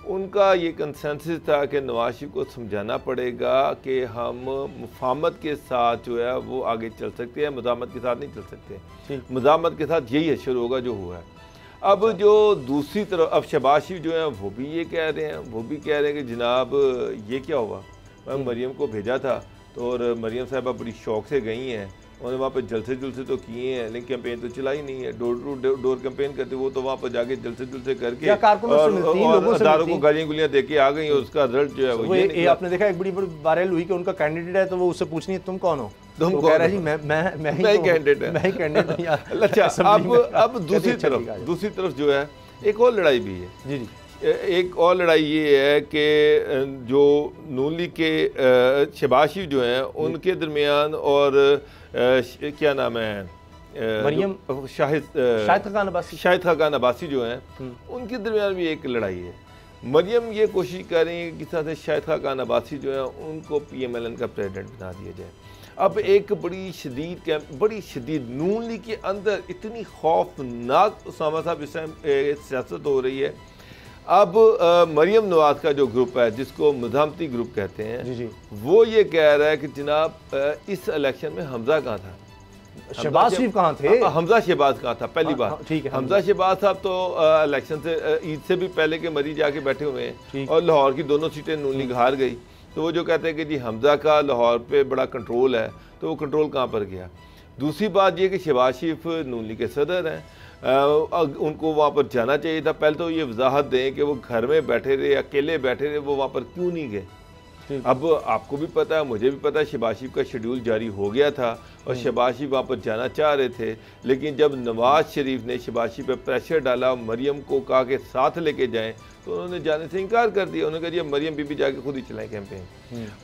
उनका ये कंसेंसस था कि नवाज शरीफ को समझाना पड़ेगा कि हम मुफाहमत के साथ जो है वो आगे चल सकते हैं, मज़ामत के साथ नहीं चल सकते। मज़ामत के साथ यही असर होगा जो हुआ है। अब जो दूसरी तरफ अब शहबाज शरीफ जो है वो भी ये कह रहे हैं कि जनाब ये क्या हुआ, मैं मरियम को भेजा था तो और मरियम साहबा बड़ी शौक से गई हैं, उन्होंने वहाँ पर जलसे जुलसे तो किए हैं लेकिन कैंपेन तो चला ही नहीं है, डोर टू डोर कैंपेन करते, वो तो वहाँ पर जाके जलसे जुलसे करके और हज़ारों को गालियाँ गुलियाँ दे के आ गई और उसका रिजल्ट जो है वो ये आपने देखा। एक बड़ी वायरल हुई कि उनका कैंडिडेट है तो वो उससे पूछनी है तुम कौन हो, तुम कह रहा है जी मैं ही कैंडिडेट है। अच्छा, अब दूसरी तरफ जो है एक और लड़ाई भी है। जी, एक और लड़ाई ये है कि जो नून लीग के शहबाज शरीफ जो हैं उनके दरमियान और क्या नाम है मरियम शाहिद खाकान अब्बासी जो हैं उनके दरमियान भी एक लड़ाई है। मरियम ये कोशिश कर रही है कि किस तरह से शाहिद खाकान अब्बासी जो है उनको PMLN का प्रेसिडेंट बना दिया जाए। अब एक बड़ी शदीद नून लीग के अंदर इतनी खौफनाक उसामा साहब इस टाइम सियासत हो रही है। अब मरियम नवाज का जो ग्रुप है जिसको मज़ामती ग्रुप कहते हैं, वो ये कह रहा है कि जनाब इस इलेक्शन में हमजा कहाँ था, शहबाज शरीफ कहाँ थे, हमजा शहबाज कहाँ था। पहली बात हमजा शहबाज साहब तो इलेक्शन से ईद से भी पहले के मरी जाके बैठे हुए हैं और लाहौर की दोनों सीटें नून लीग हार गई। तो वो जो कहते हैं कि जी हमजा का लाहौर पे बड़ा कंट्रोल है, तो वो कंट्रोल कहाँ पर गया। दूसरी बात ये कि शहबाज शरीफ नून लीग के सदर हैं, उनको वहाँ पर जाना चाहिए था। पहले तो ये वजाहत दें कि वो घर में बैठे रहे, अकेले बैठे रहे, वो वहाँ पर क्यों नहीं गए। अब आपको भी पता है, मुझे भी पता है, शहबाज शरीफ का शेड्यूल जारी हो गया था और शहबाज शरीफ वहाँ पर जाना चाह रहे थे, लेकिन जब नवाज शरीफ ने शहबाज शरीफ पर प्रेशर डाला, मरियम को कहा कि साथ लेके जाएं, तो उन्होंने जाने से इनकार कर दिया। उन्होंने कहा मरियम बीबी जाके खुद ही चलाएं कैंपेन।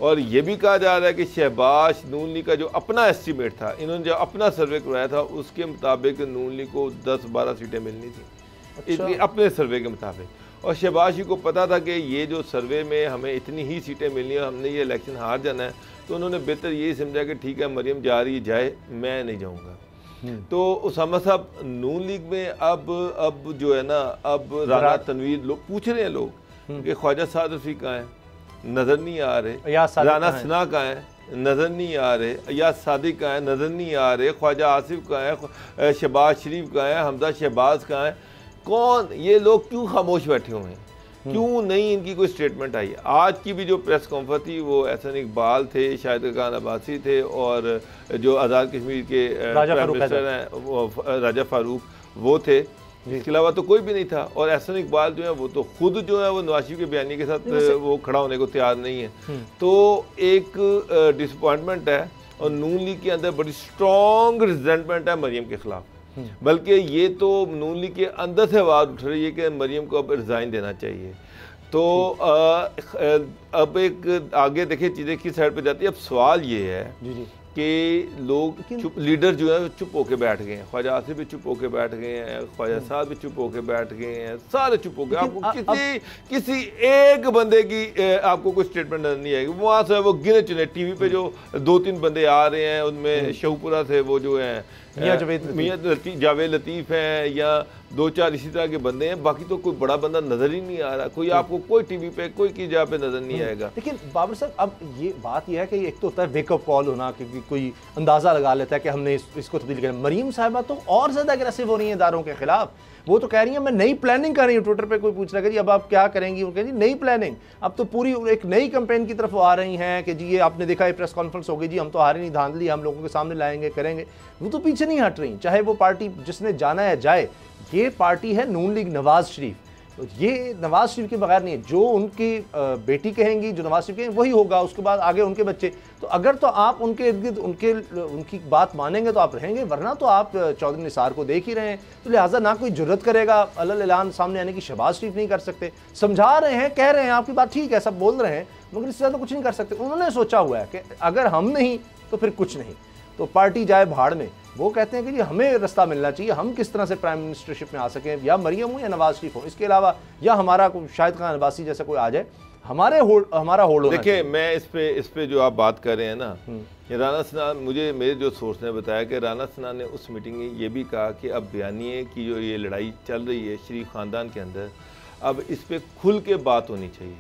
और ये भी कहा जा रहा है कि शहबाज नून लीग का जो अपना एस्टीमेट था, इन्होंने जो अपना सर्वे करवाया था उसके मुताबिक नून लीग को 10-12 सीटें मिलनी थी। अच्छा। अपने सर्वे के मुताबिक, और शहबाज शरीफ को पता था कि ये जो सर्वे में हमें इतनी ही सीटें मिलनी है, हमने ये इलेक्शन हार जाना है, तो उन्होंने बेहतर यही समझा कि ठीक है मरियम जा रही जाए, मैं नहीं जाऊँगा। तो उसामा साहब नून लीग में अब जो है ना, अब राना तनवीर लोग पूछ रहे हैं, लोग कि ख्वाजा साद रफीक कहाँ हैं, नज़र नहीं आ रहे, राना सना कहाँ है, नज़र नहीं आ रहे, या सादिक कहाँ है, नज़र नहीं आ रहे, ख्वाजा आसिफ कहाँ है, शहबाज शरीफ कहाँ है, हमजा शहबाज कहाँ है, कौन ये लोग क्यों खामोश बैठे हुए हैं, क्यों नहीं इनकी कोई स्टेटमेंट आई। आज की भी जो प्रेस कॉन्फ्रेंस थी वो एहसन इकबाल थे, शाहिद खान अब्बासी थे और जो आज़ाद कश्मीर के प्राइम मिनिस्टर हैं वो राजा फारूक वो थे, इसके अलावा तो कोई भी नहीं था। और एहसन इकबाल जो है वो तो खुद जो है वो नवाज शरीफ के बयानी के साथ वो खड़ा होने को तैयार नहीं है। तो एक डिसअपॉइंटमेंट है और नून लीग के अंदर बड़ी स्ट्रॉन्ग रिजेंटमेंट है मरियम के खिलाफ, बल्कि ये तो नून लीग के अंदर से आवाज़ उठ रही है कि मरियम को अब रिज़ाइन देना चाहिए। तो अब एक आगे देखिए चीज़ें किस साइड पे जाती है। अब सवाल ये है कि लोग चुप, लीडर जो है चुप होके बैठ गए हैं, ख्वाजा आसिफ भी चुप होके बैठ गए हैं, ख्वाजा साहब भी चुप होके बैठ गए हैं, सारे चुप हो गए। आपको किसी एक बंदे की आपको कोई स्टेटमेंट नजर नहीं आएगी। वहाँ से वो गिने चुने टीवी पे जो 2-3 बंदे आ रहे हैं, उनमें शहपुरा से वो जो हैं मियां जावेद लतीफ़ हैं या 2-4 इसी तरह के बंदे हैं, बाकी तो कोई बड़ा बंदा नजर ही नहीं आ रहा। कोई आपको कोई टीवी पे कोई की जगह पे नजर नहीं आएगा। लेकिन बाबर साहब अब ये बात यह है कि एक तो होता है वेकअप कॉल होना, क्योंकि कोई अंदाजा लगा लेता है कि हमने इसको तब्दील किया। मरीम साहिबा तो और ज्यादा अग्रेसिव हो रही है इदारों के खिलाफ। वो तो कह रही है मैं नई प्लानिंग कर रही हूँ। ट्विटर पे कोई पूछ रहा है कि अब आप क्या करेंगी, वो कह रही नई प्लानिंग। अब तो पूरी एक नई कैंपेन की तरफ वो आ रही हैं कि जी ये आपने देखा है प्रेस कॉन्फ्रेंस हो गई, जी हम तो हारे नहीं धांधली हम लोगों के सामने लाएंगे करेंगे। वो तो पीछे नहीं हट रही, चाहे वो पार्टी जिसने जाना है जाए। ये पार्टी है नून लीग नवाज शरीफ, तो ये नवाज शरीफ के बगैर नहीं है। जो उनकी बेटी कहेंगी, जो नवाज शरीफ कहेंगे वही होगा, उसके बाद आगे उनके बच्चे। तो अगर तो आप उनके इर्द गिर्द उनकी बात मानेंगे तो आप रहेंगे, वरना तो आप चौधरी निसार को देख ही रहे हैं। तो लिहाजा ना कोई जुर्रत करेगा अलल ऐलान सामने आने की। शहबाज शरीफ नहीं कर सकते, समझा रहे हैं, कह रहे हैं, आपकी बात ठीक है, सब बोल रहे हैं, मगर इससे ज़्यादा कुछ नहीं कर सकते। उन्होंने सोचा हुआ है कि अगर हम नहीं तो फिर कुछ नहीं, तो पार्टी जाए भाड़ में। वो कहते हैं कि जी हमें रास्ता मिलना चाहिए, हम किस तरह से प्राइम मिनिस्टरशिप में आ सकें, या मरियम हो या नवाज शरीफ हो, इसके अलावा या हमारा शाहिद खान अब्बासी जैसा कोई आ जाए, हमारा होल्ड होना। देखिए मैं इस पे जो आप बात कर रहे हैं ना, राना सना, मुझे मेरे जो सोर्स ने बताया कि राना सना ने उस मीटिंग में ये भी कहा कि अब बयानिए की जो ये लड़ाई चल रही है शरीफ ख़ानदान के अंदर, अब इस पर खुल के बात होनी चाहिए।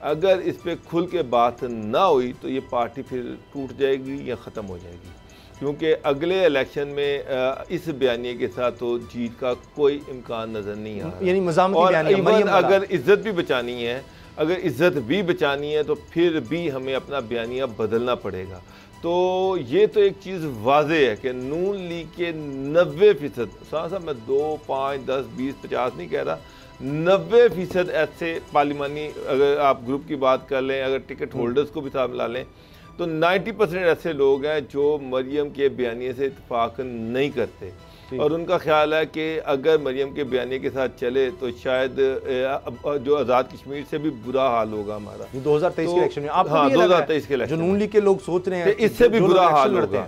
अगर इस पर खुल के बात ना हुई तो ये पार्टी फिर टूट जाएगी या ख़त्म हो जाएगी, क्योंकि अगले इलेक्शन में इस बयानिए के साथ तो जीत का कोई इम्कान नज़र नहीं आ रहा। यानी और अगर इज्जत भी बचानी है, अगर इज्जत भी बचानी है तो फिर भी हमें अपना बयानिया बदलना पड़ेगा। तो ये तो एक चीज़ वाज़े है कि नून लीग के 90% साहब मैं 2, 5, 10, 20, 50 नहीं कह रहा, 90% ऐसे पार्लिमानी, अगर आप ग्रुप की बात कर लें, अगर टिकट होल्डर्स को भी साथ मिला लें, तो 90% ऐसे लोग हैं जो मरियम के बयानिए से इत्तेफाक नहीं करते और उनका ख्याल है कि अगर मरियम के बयानिए के साथ चले तो शायद जो आज़ाद कश्मीर से भी बुरा हाल होगा हमारा 2023 के इलेक्शन में। आप 2023 के इलेक्शन, जो नून लीग के लोग सोच रहे हैं इससे भी बुरा हाल होगा।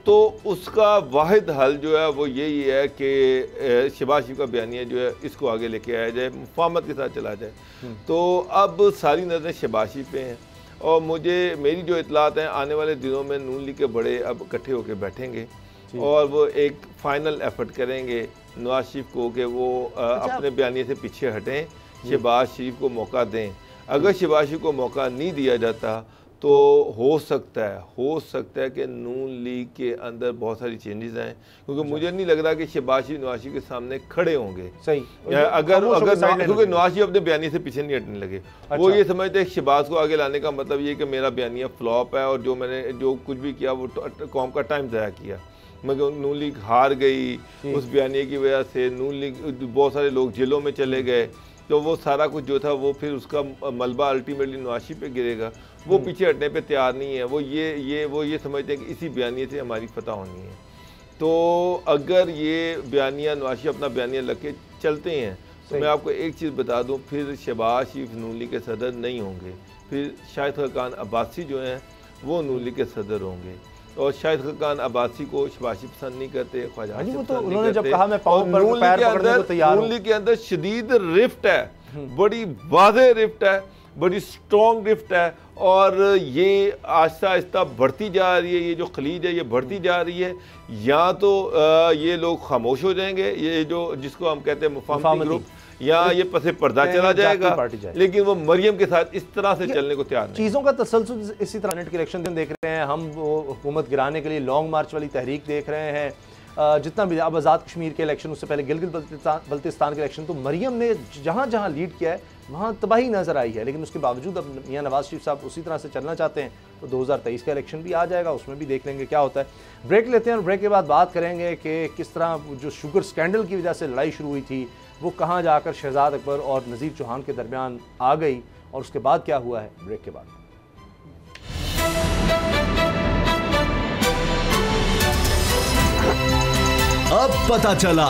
तो उसका वाहिद हल जो है वो यही है कि शहबाज शरीफ का बयानिया जो है इसको आगे लेके आया जाए, मुफाहमत के साथ चला जाए। तो अब सारी नज़रें शहबाज शरीफ पे हैं और मेरी जो इतलात हैं आने वाले दिनों में नून लीग के बड़े अब इकट्ठे होकर बैठेंगे और वो एक फ़ाइनल एफर्ट करेंगे नवाज शरीफ को कि वो अपने बयानिए से पीछे हटें, शहबाज शरीफ को मौका दें। अगर शहबाज शरीफ को मौका नहीं दिया जाता तो हो सकता है कि नून लीग के अंदर बहुत सारी चेंजेस आए, क्योंकि मुझे नहीं लग रहा कि शहबाज शरीफ नवाज शरीफ के सामने खड़े होंगे। सही, अगर क्योंकि नवाज शरीफ अपने बयानी से पीछे नहीं हटने लगे। वो ये समझते हैं शहबाज को आगे लाने का मतलब ये कि मेरा बयानिया फ्लॉप है और जो कुछ भी किया वो कौम का टाइम ज़ाया किया। मगर नून लीग हार गई, उस बयानिए की वजह से नून लीग बहुत सारे लोग जेलों में चले गए, तो वो सारा कुछ जो था वो फिर उसका मलबा अल्टीमेटली नवाज शरीफ पे गिरेगा। वो पीछे हटने पे तैयार नहीं है। वो ये समझते हैं कि इसी बयानिए से हमारी फतह होनी है। तो अगर ये बयानिया नवाज शरीफ अपना बयानिया लग के चलते हैं तो मैं आपको एक चीज़ बता दूं, फिर शहबाज शरीफ नून लीग के सदर नहीं होंगे, फिर शाहिद खान अब्बासी जो हैं वो नून लीग के सदर होंगे। और शाहिद खान अब्बासी को शहबाज शरीफ पसंद नहीं करते, ख्वाजा उन्होंने जब कहा मैं नून लीग के अंदर शदीद रिफ्ट है, बड़ी वाज़ेह रिफ्ट है, बड़ी स्ट्रॉन्ग रिफ्ट है और ये आहिस्ता आहिस्ता बढ़ती जा रही है। ये जो खलीज है ये बढ़ती जा रही है। या तो ये लोग खामोश हो जाएंगे, ये जो जिसको हम कहते हैं मुफाहमती ग्रुप, या ये पसे पर्दा चला जाएगा, लेकिन वो मरियम के साथ इस तरह से चलने को तैयार नहीं। चीज़ों का तसलसल इसी तरह के इलेक्शन देख रहे हैं हम, वो हुकूमत गिराने के लिए लॉन्ग मार्च वाली तहरीक देख रहे हैं। जितना भी अब आज़ाद कश्मीर के इलेक्शन, उससे पहले गिलगित बल्तिस्तान के इलेक्शन, तो मरियम ने जहाँ जहाँ लीड किया है वहाँ तबाही नज़र आई है, लेकिन उसके बावजूद अब मियां नवाज शरीफ साहब उसी तरह से चलना चाहते हैं। तो 2023 का इलेक्शन भी आ जाएगा, उसमें भी देख लेंगे क्या होता है। ब्रेक लेते हैं और ब्रेक के बाद बात करेंगे कि किस तरह जो शुगर स्कैंडल की वजह से लड़ाई शुरू हुई थी वो कहाँ जाकर शहजाद अकबर और नज़ीर चौहान के दरमियान आ गई और उसके बाद क्या हुआ है। ब्रेक के बाद अब पता चला।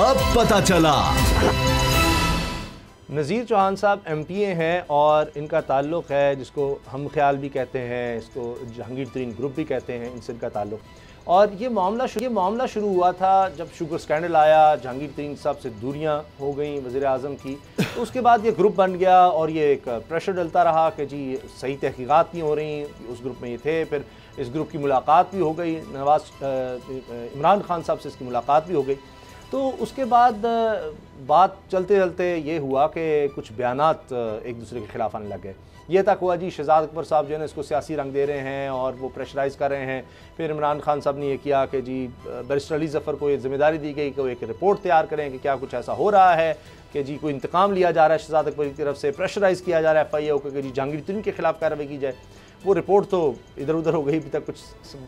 अब पता चला। नज़ीर चौहान साहब MPA हैं और इनका ताल्लुक़ है, जिसको हम ख्याल भी कहते हैं, इसको जहांगीर तरीन ग्रुप भी कहते हैं, इनसे इनका ताल्लुक़। और ये मामला शुरू हुआ था जब शुगर स्कैंडल आया, जहांगीर तरीन साहब से दूरियां हो गई वज़ीर आज़म की, तो उसके बाद ये ग्रुप बन गया और ये एक प्रेशर डलता रहा कि जी सही तहकीक़ात नहीं हो रही। उस ग्रुप में ये थे, फिर इस ग्रुप की मुलाकात भी हो गई, इमरान खान साहब से इसकी मुलाकात भी हो गई। तो उसके बाद बात चलते चलते ये हुआ कि कुछ बयानात एक दूसरे के ख़िलाफ़ आने लग गए। ये तक हुआ जी शहजाद अकबर साहब जो है ना इसको सियासी रंग दे रहे हैं और वो प्रेशराइज़ कर रहे हैं। फिर इमरान खान साहब ने ये किया कि जी बैरिस्टर अली ज़फ़र को ये जिम्मेदारी दी गई कि वो एक रिपोर्ट तैयार करें कि क्या कुछ ऐसा हो रहा है कि जी कोई इंतकाम लिया जा रहा है शहजाद अकबर की तरफ से, प्रेशराइज़ किया जा रहा है FIA को कि जी जहांगीर तरीन के ख़िलाफ़ कार्रवाई की जाए। वो रिपोर्ट तो इधर उधर हो गई, अभी तक कुछ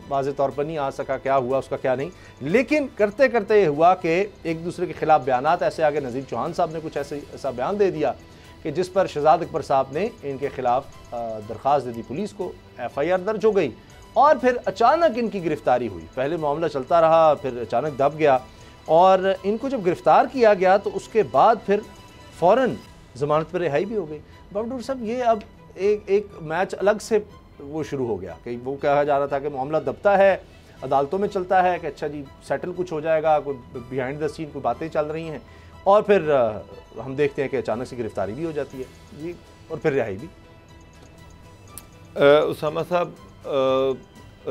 वाज़े तौर पर नहीं आ सका क्या हुआ उसका क्या नहीं, लेकिन करते करते ये हुआ कि एक दूसरे के ख़िलाफ़ बयानात ऐसे आगे। नज़ीर चौहान साहब ने कुछ ऐसा बयान दे दिया कि जिस पर शहजाद अकबर साहब ने इनके ख़िलाफ़ दरख्वास्त दे दी, पुलिस को FIR दर्ज हो गई और फिर अचानक इनकी गिरफ़्तारी हुई। पहले मामला चलता रहा, फिर अचानक दब गया और इनको जब गिरफ़्तार किया गया तो उसके बाद फिर फ़ौरन ज़मानत पर रिहाई भी हो गई। डॉक्टर साहब ये अब एक मैच अलग से वो शुरू हो गया कि वो कहा जा रहा था कि मामला दबता है, अदालतों में चलता है कि अच्छा जी सेटल कुछ हो जाएगा, कोई बिहाइंड द सीन कोई बातें चल रही हैं, और फिर हम देखते हैं कि अचानक से गिरफ्तारी भी हो जाती है जी और फिर रिहाई भी। उसामा साहब,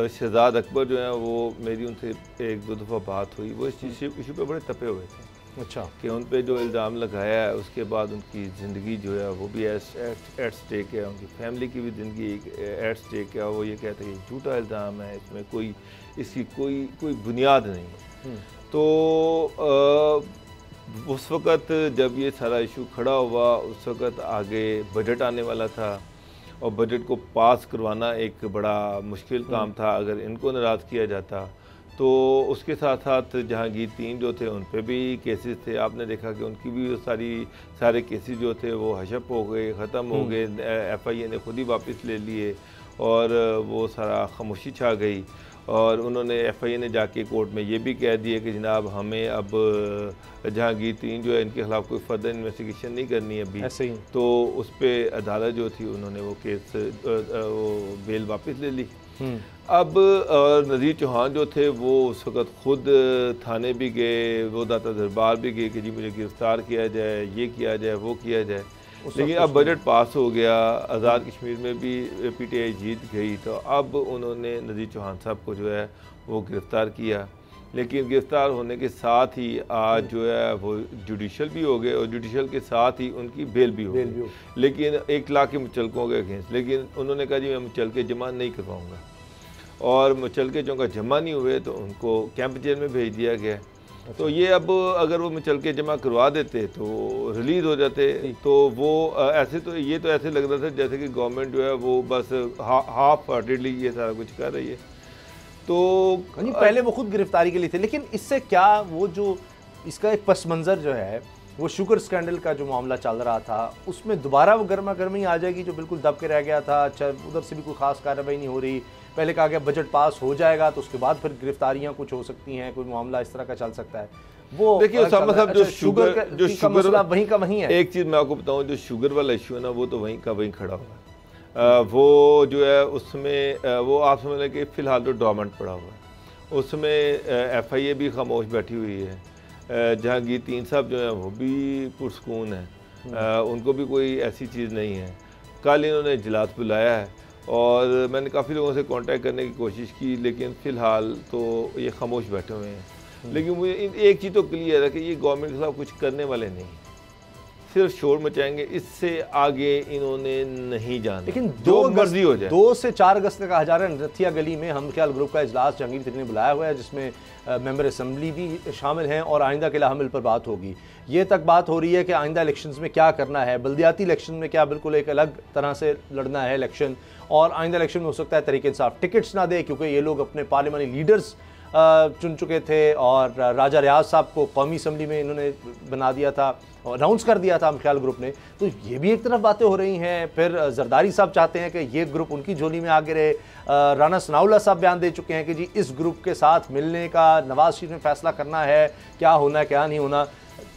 शहजाद अकबर जो है वो मेरी उनसे एक दो दफ़ा बात हुई, वो इस इशू पे बड़े तपे हुए थे। अच्छा। कि उन पे जो इल्ज़ाम लगाया है उसके बाद उनकी ज़िंदगी जो है वो भी एट स्टेक है, उनकी फैमिली की भी ज़िंदगी एट स्टेक है। वो ये कहते हैं कि झूठा इल्ज़ाम है, इसमें इसकी कोई बुनियाद नहीं है। तो उस वक़्त जब ये सारा इशू खड़ा हुआ, उस वक़्त आगे बजट आने वाला था और बजट को पास करवाना एक बड़ा मुश्किल काम था। अगर इनको नाराज़ किया जाता तो उसके साथ साथ जहांगीर तीन जो थे उन पे भी केसेस थे। आपने देखा कि उनकी भी सारे केसेस जो थे वो हशप हो गए, ख़त्म हो गए, FIA ने खुद ही वापस ले लिए और वो सारा खामोशी छा गई। और उन्होंने FIA ने जाके कोर्ट में ये भी कह दिया कि जनाब हमें अब जहांगीर तीन जो है इनके ख़िलाफ़ कोई फर्दर इन्वेस्टिगेशन नहीं करनी है अभी। ऐसे ही तो उस पर अदालत जो थी उन्होंने वो केस वो बेल वापस ले ली। अब नज़ीर चौहान जो थे वो उस वक़्त खुद थाने भी गए, वो दाता दरबार भी गए कि जी मुझे गिरफ़्तार किया जाए, ये किया जाए, वो किया जाए। लेकिन अब बजट पास हो गया, आज़ाद कश्मीर में भी PTI जीत गई, तो अब उन्होंने नज़ीर चौहान साहब को जो है वो गिरफ़्तार किया। लेकिन गिरफ़्तार होने के साथ ही आज जो है वो जुडिशल भी हो गए और जुडिशल के साथ ही उनकी बेल भी हो गई, लेकिन 1 लाख के मुचलकों के अगेंस्ट। लेकिन उन्होंने कहा जी मैं मुचलके जमा नहीं करवाऊँगा, और मुचलके जो जमा नहीं हुए तो उनको कैंप जेल में भेज दिया गया। अच्छा। तो ये अब अगर वो मुचलके जमा करवा देते तो रिलीज़ हो जाते, तो वो ऐसे तो ये तो ऐसे लग रहा था जैसे कि गवर्नमेंट जो है वो बस हाफ हार्टेडली ये सारा कुछ कर रही है। तो पहले वो खुद गिरफ्तारी के लिए थे, लेकिन इससे क्या वो जो इसका एक पस मंज़र जो है वो शुगर स्कैंडल का जो मामला चल रहा था उसमें दोबारा वो गर्मा गर्मी आ जाएगी जो बिल्कुल दब के रह गया था। अच्छा उधर से भी कोई ख़ास कार्रवाई नहीं हो रही, पहले कहा गया बजट पास हो जाएगा तो उसके बाद फिर गिरफ्तारियां कुछ हो सकती हैं, कोई मामला इस तरह का चल सकता है। वो देखिए उसामा साहब, जो शुगर वहीं का वहीं है। एक चीज़ मैं आपको बताऊं, जो शुगर वाला इशू है ना वो तो वहीं का वहीं खड़ा हुआ है। वो जो है उसमें वो आप समझ लें कि फ़िलहाल तो डोरमेंट पड़ा हुआ है, उसमें FIA भी खामोश बैठी हुई है। जहांगीर तीन साहब जो हैं वो भी पुरसकून हैं, उनको भी कोई ऐसी चीज़ नहीं है। कल इन्होंने इजलास बुलाया है और मैंने काफ़ी लोगों से कांटेक्ट करने की कोशिश की, लेकिन फ़िलहाल तो ये खामोश बैठे हुए हैं। लेकिन मुझे एक चीज़ तो क्लियर है कि ये गवर्नमेंट के खिलाफ कुछ करने वाले नहीं, सिर्फ शोर मचाएंगे, इससे आगे इन्होंने नहीं जाना। लेकिन जो मर्जी हो जाए। 2 से 4 अगस्त का कहा जा रहा है रथिया गली में हम ख्याल ग्रुप का इजलास जहांगीर तरीन ने बुलाया हुआ है, जिसमें मेंबर असम्बली भी शामिल हैं और आइंदा के लाहमिल पर बात होगी। ये तक बात हो रही है कि आइंदा इलेक्शंस में क्या करना है, बल्दियाती इलेक्शन में क्या बिल्कुल एक अलग तरह से लड़ना है इलेक्शन, और आइंदा इलेक्शन में हो सकता है तरीके इंसाफ टिकट्स ना दे, क्योंकि ये लोग अपने पार्लियामानी लीडर्स चुन चुके थे और राजा रियाज साहब को कौमी असम्बली में इन्होंने बना दिया था और अनाउंस कर दिया था हम ख्याल ग्रुप ने। तो ये भी एक तरफ बातें हो रही हैं। फिर जरदारी साहब चाहते हैं कि ये ग्रुप उनकी झोली में आगे रहे। राना सनाउल्लाह साहब बयान दे चुके हैं कि जी इस ग्रुप के साथ मिलने का नवाज शरीफ ने फैसला करना है, क्या होना है क्या नहीं होना।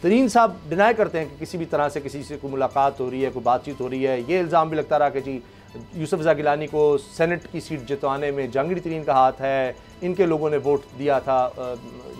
तरीन साहब डिनाई करते हैं कि किसी भी तरह से किसी से कोई मुलाकात हो रही है, कोई बातचीत हो रही है। ये इल्ज़ाम भी लगता रहा कि जी यूसुफ रज़ा गिलानी को सेनेट की सीट जितवाने में जहांगीर तरीन का हाथ है, इनके लोगों ने वोट दिया था,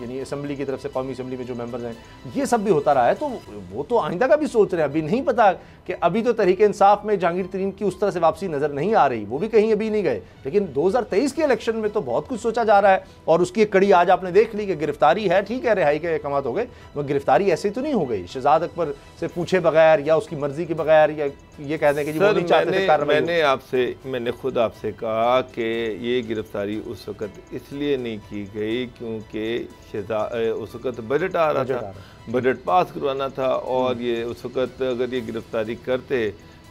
यानी असम्बली की तरफ से, कौमी असम्बली में जो मेंबर्स हैं, ये सब भी होता रहा है। तो वो तो आइंदा का भी सोच रहे हैं। अभी नहीं पता कि अभी तो तहरीक इंसाफ में जहांगीर तरीन की उस तरह से वापसी नज़र नहीं आ रही, वो भी कहीं अभी नहीं गए। लेकिन 2023 के इलेक्शन में तो बहुत कुछ सोचा जा रहा है और उसकी एक कड़ी आज आपने देख ली कि गिरफ्तारी है, ठीक है रिहाई के अहकाम हो गए, मगर गिरफ्तारी ऐसे तो नहीं हो गई शहजाद अकबर से पूछे बगैर या उसकी मर्जी के बगैर, या ये कहते हैं कि जी वो नहीं चाहते थे। मैंने खुद आपसे कहा कि ये गिरफ्तारी उस वक्त इसलिए नहीं की गई क्योंकि उस वक्त बजट आ रहा था, बजट पास करवाना था, और ये उस वक्त अगर ये गिरफ्तारी करते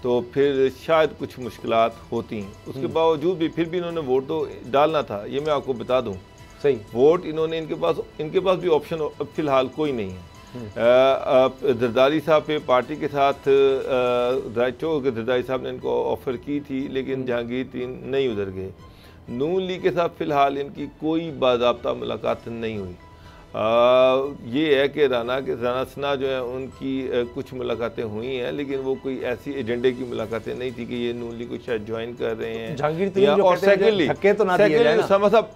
तो फिर शायद कुछ मुश्किलात होती। उसके बावजूद भी फिर भी इन्होंने वोट तो डालना था। ये मैं आपको बता दूं, सही वोट इन्होंने, इनके पास भी ऑप्शन फिलहाल कोई नहीं है। जरदारी साहब पे पार्टी के साथ जरदारी साहब ने इनको ऑफ़र की थी, लेकिन जहांगीर तरीन नहीं उधर गए। नून लीग के साथ फ़िलहाल इनकी कोई बाज़ाब्ता मुलाकात नहीं हुई। ये है कि राना सना जो है उनकी कुछ मुलाकातें हुई हैं, लेकिन वो कोई ऐसी एजेंडे की मुलाकातें नहीं थी कि ये नून लीग को शायद ज्वाइन कर रहे हैं। जहांगीर तरीन जो और सेकेंडली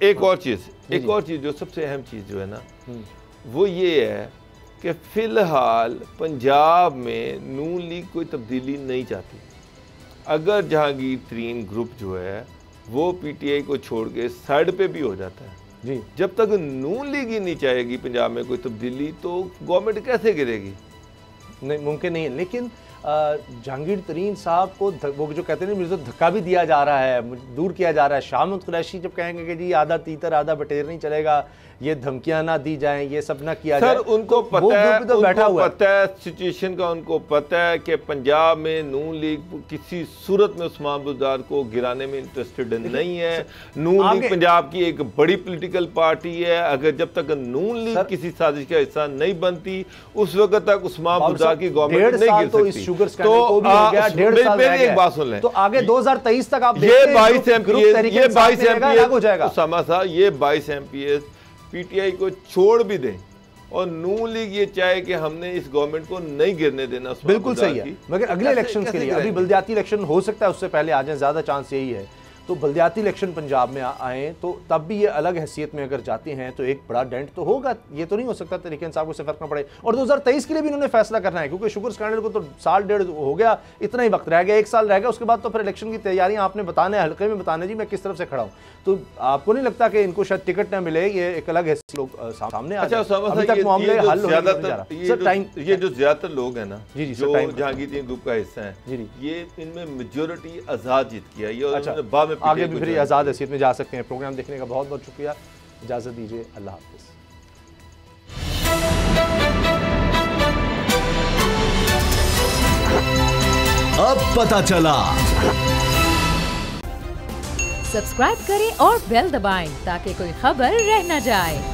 एक और चीज़ जो सबसे अहम चीज़ जो है ना, वो ये है कि फ़िलहाल पंजाब में नून लीग कोई तब्दीली नहीं चाहती। अगर जहांगीर तरीन ग्रुप जो है वो पीटीआई को छोड़ के साइड पे भी हो जाता है जी, जब तक नून लीग ही नहीं चाहेगी पंजाब में कोई तब्दीली, तो गवर्नमेंट कैसे गिरेगी? नहीं, मुमकिन नहीं है। लेकिन जहांगीर तरीन साहब को वो जो कहते हैं मुझे तो धक्का भी दिया जा रहा है, दूर किया जा रहा है। शाह महमूद कुरैशी जब कहेंगे कि जी आधा तीतर आधा बटेर नहीं चलेगा, ये धमकियां ना दी जाएं, ये सब ना किया जाए, उनको तो पता है, तो बैठा हुआ है सिचुएशन का, उनको पता है कि पंजाब में नून लीग किसी सूरत में उस्मान बुज़दार को गिराने में इंटरेस्टेड नहीं है। नून लीग पंजाब की एक बड़ी पॉलिटिकल पार्टी है। अगर जब तक नून लीग किसी साजिश का हिस्सा नहीं बनती, उस वक्त तक उस्मान बुज़दार की गवर्नमेंट नहीं गिर सकती। शुगर स्कैंडल को भी हो गया, 1.5 साल रह गया। एक बात सुन लें, तो आगे 2023 तक आप ये 22 एमपीएस हो जाएगा। उसामा साहब, ये 22 एमपीएस पीटीआई को छोड़ भी दें और नून लीग ये चाहे कि हमने इस गवर्नमेंट को नहीं गिरने देना, बिल्कुल सही है। मगर अगले इलेक्शंस के लिए, अभी बल्दियाती इलेक्शन हो सकता है उससे पहले आ जाए, ज्यादा चांस यही है। तो बल्दियाती इलेक्शन पंजाब में आए तो तब भी ये अलग हैसियत में अगर जाते हैं तो एक बड़ा डेंट तो होगा। ये तो नहीं हो सकता तरीके इंसाफ को फर्क ना पड़े। और 2023 के लिए भी इन्होंने फैसला करना है, क्योंकि शुगर स्कैंडल को तो साल डेढ़ हो गया, इतना ही वक्त रह गया, 1 साल रह गया। उसके बाद तो फिर इलेक्शन की तैयारियां आपने बताने, हल्के में बताने जी मैं किस तरफ से खड़ा हूँ। तो आपको नहीं लगता कि इनको शायद टिकट ना मिले, ये एक अलग हैसियत लोग सामने आ जाए? अभी तक मामले हल हो ये जो ज्यादातर लोग हैं ना, जो जहांगीर तरीन ग्रुप का हिस्सा है, ये इनमें मेजोरिटी आजाद जीत किया। बाद में आगे भी फिर आज़ाद हैसियत में जा सकते हैं। प्रोग्राम देखने का बहुत बहुत शुक्रिया, इजाज़त दीजिए, अल्लाह हाफ़िज़। अब पता चला। सब्सक्राइब करें और बेल दबाएं ताकि कोई खबर रह न जाए।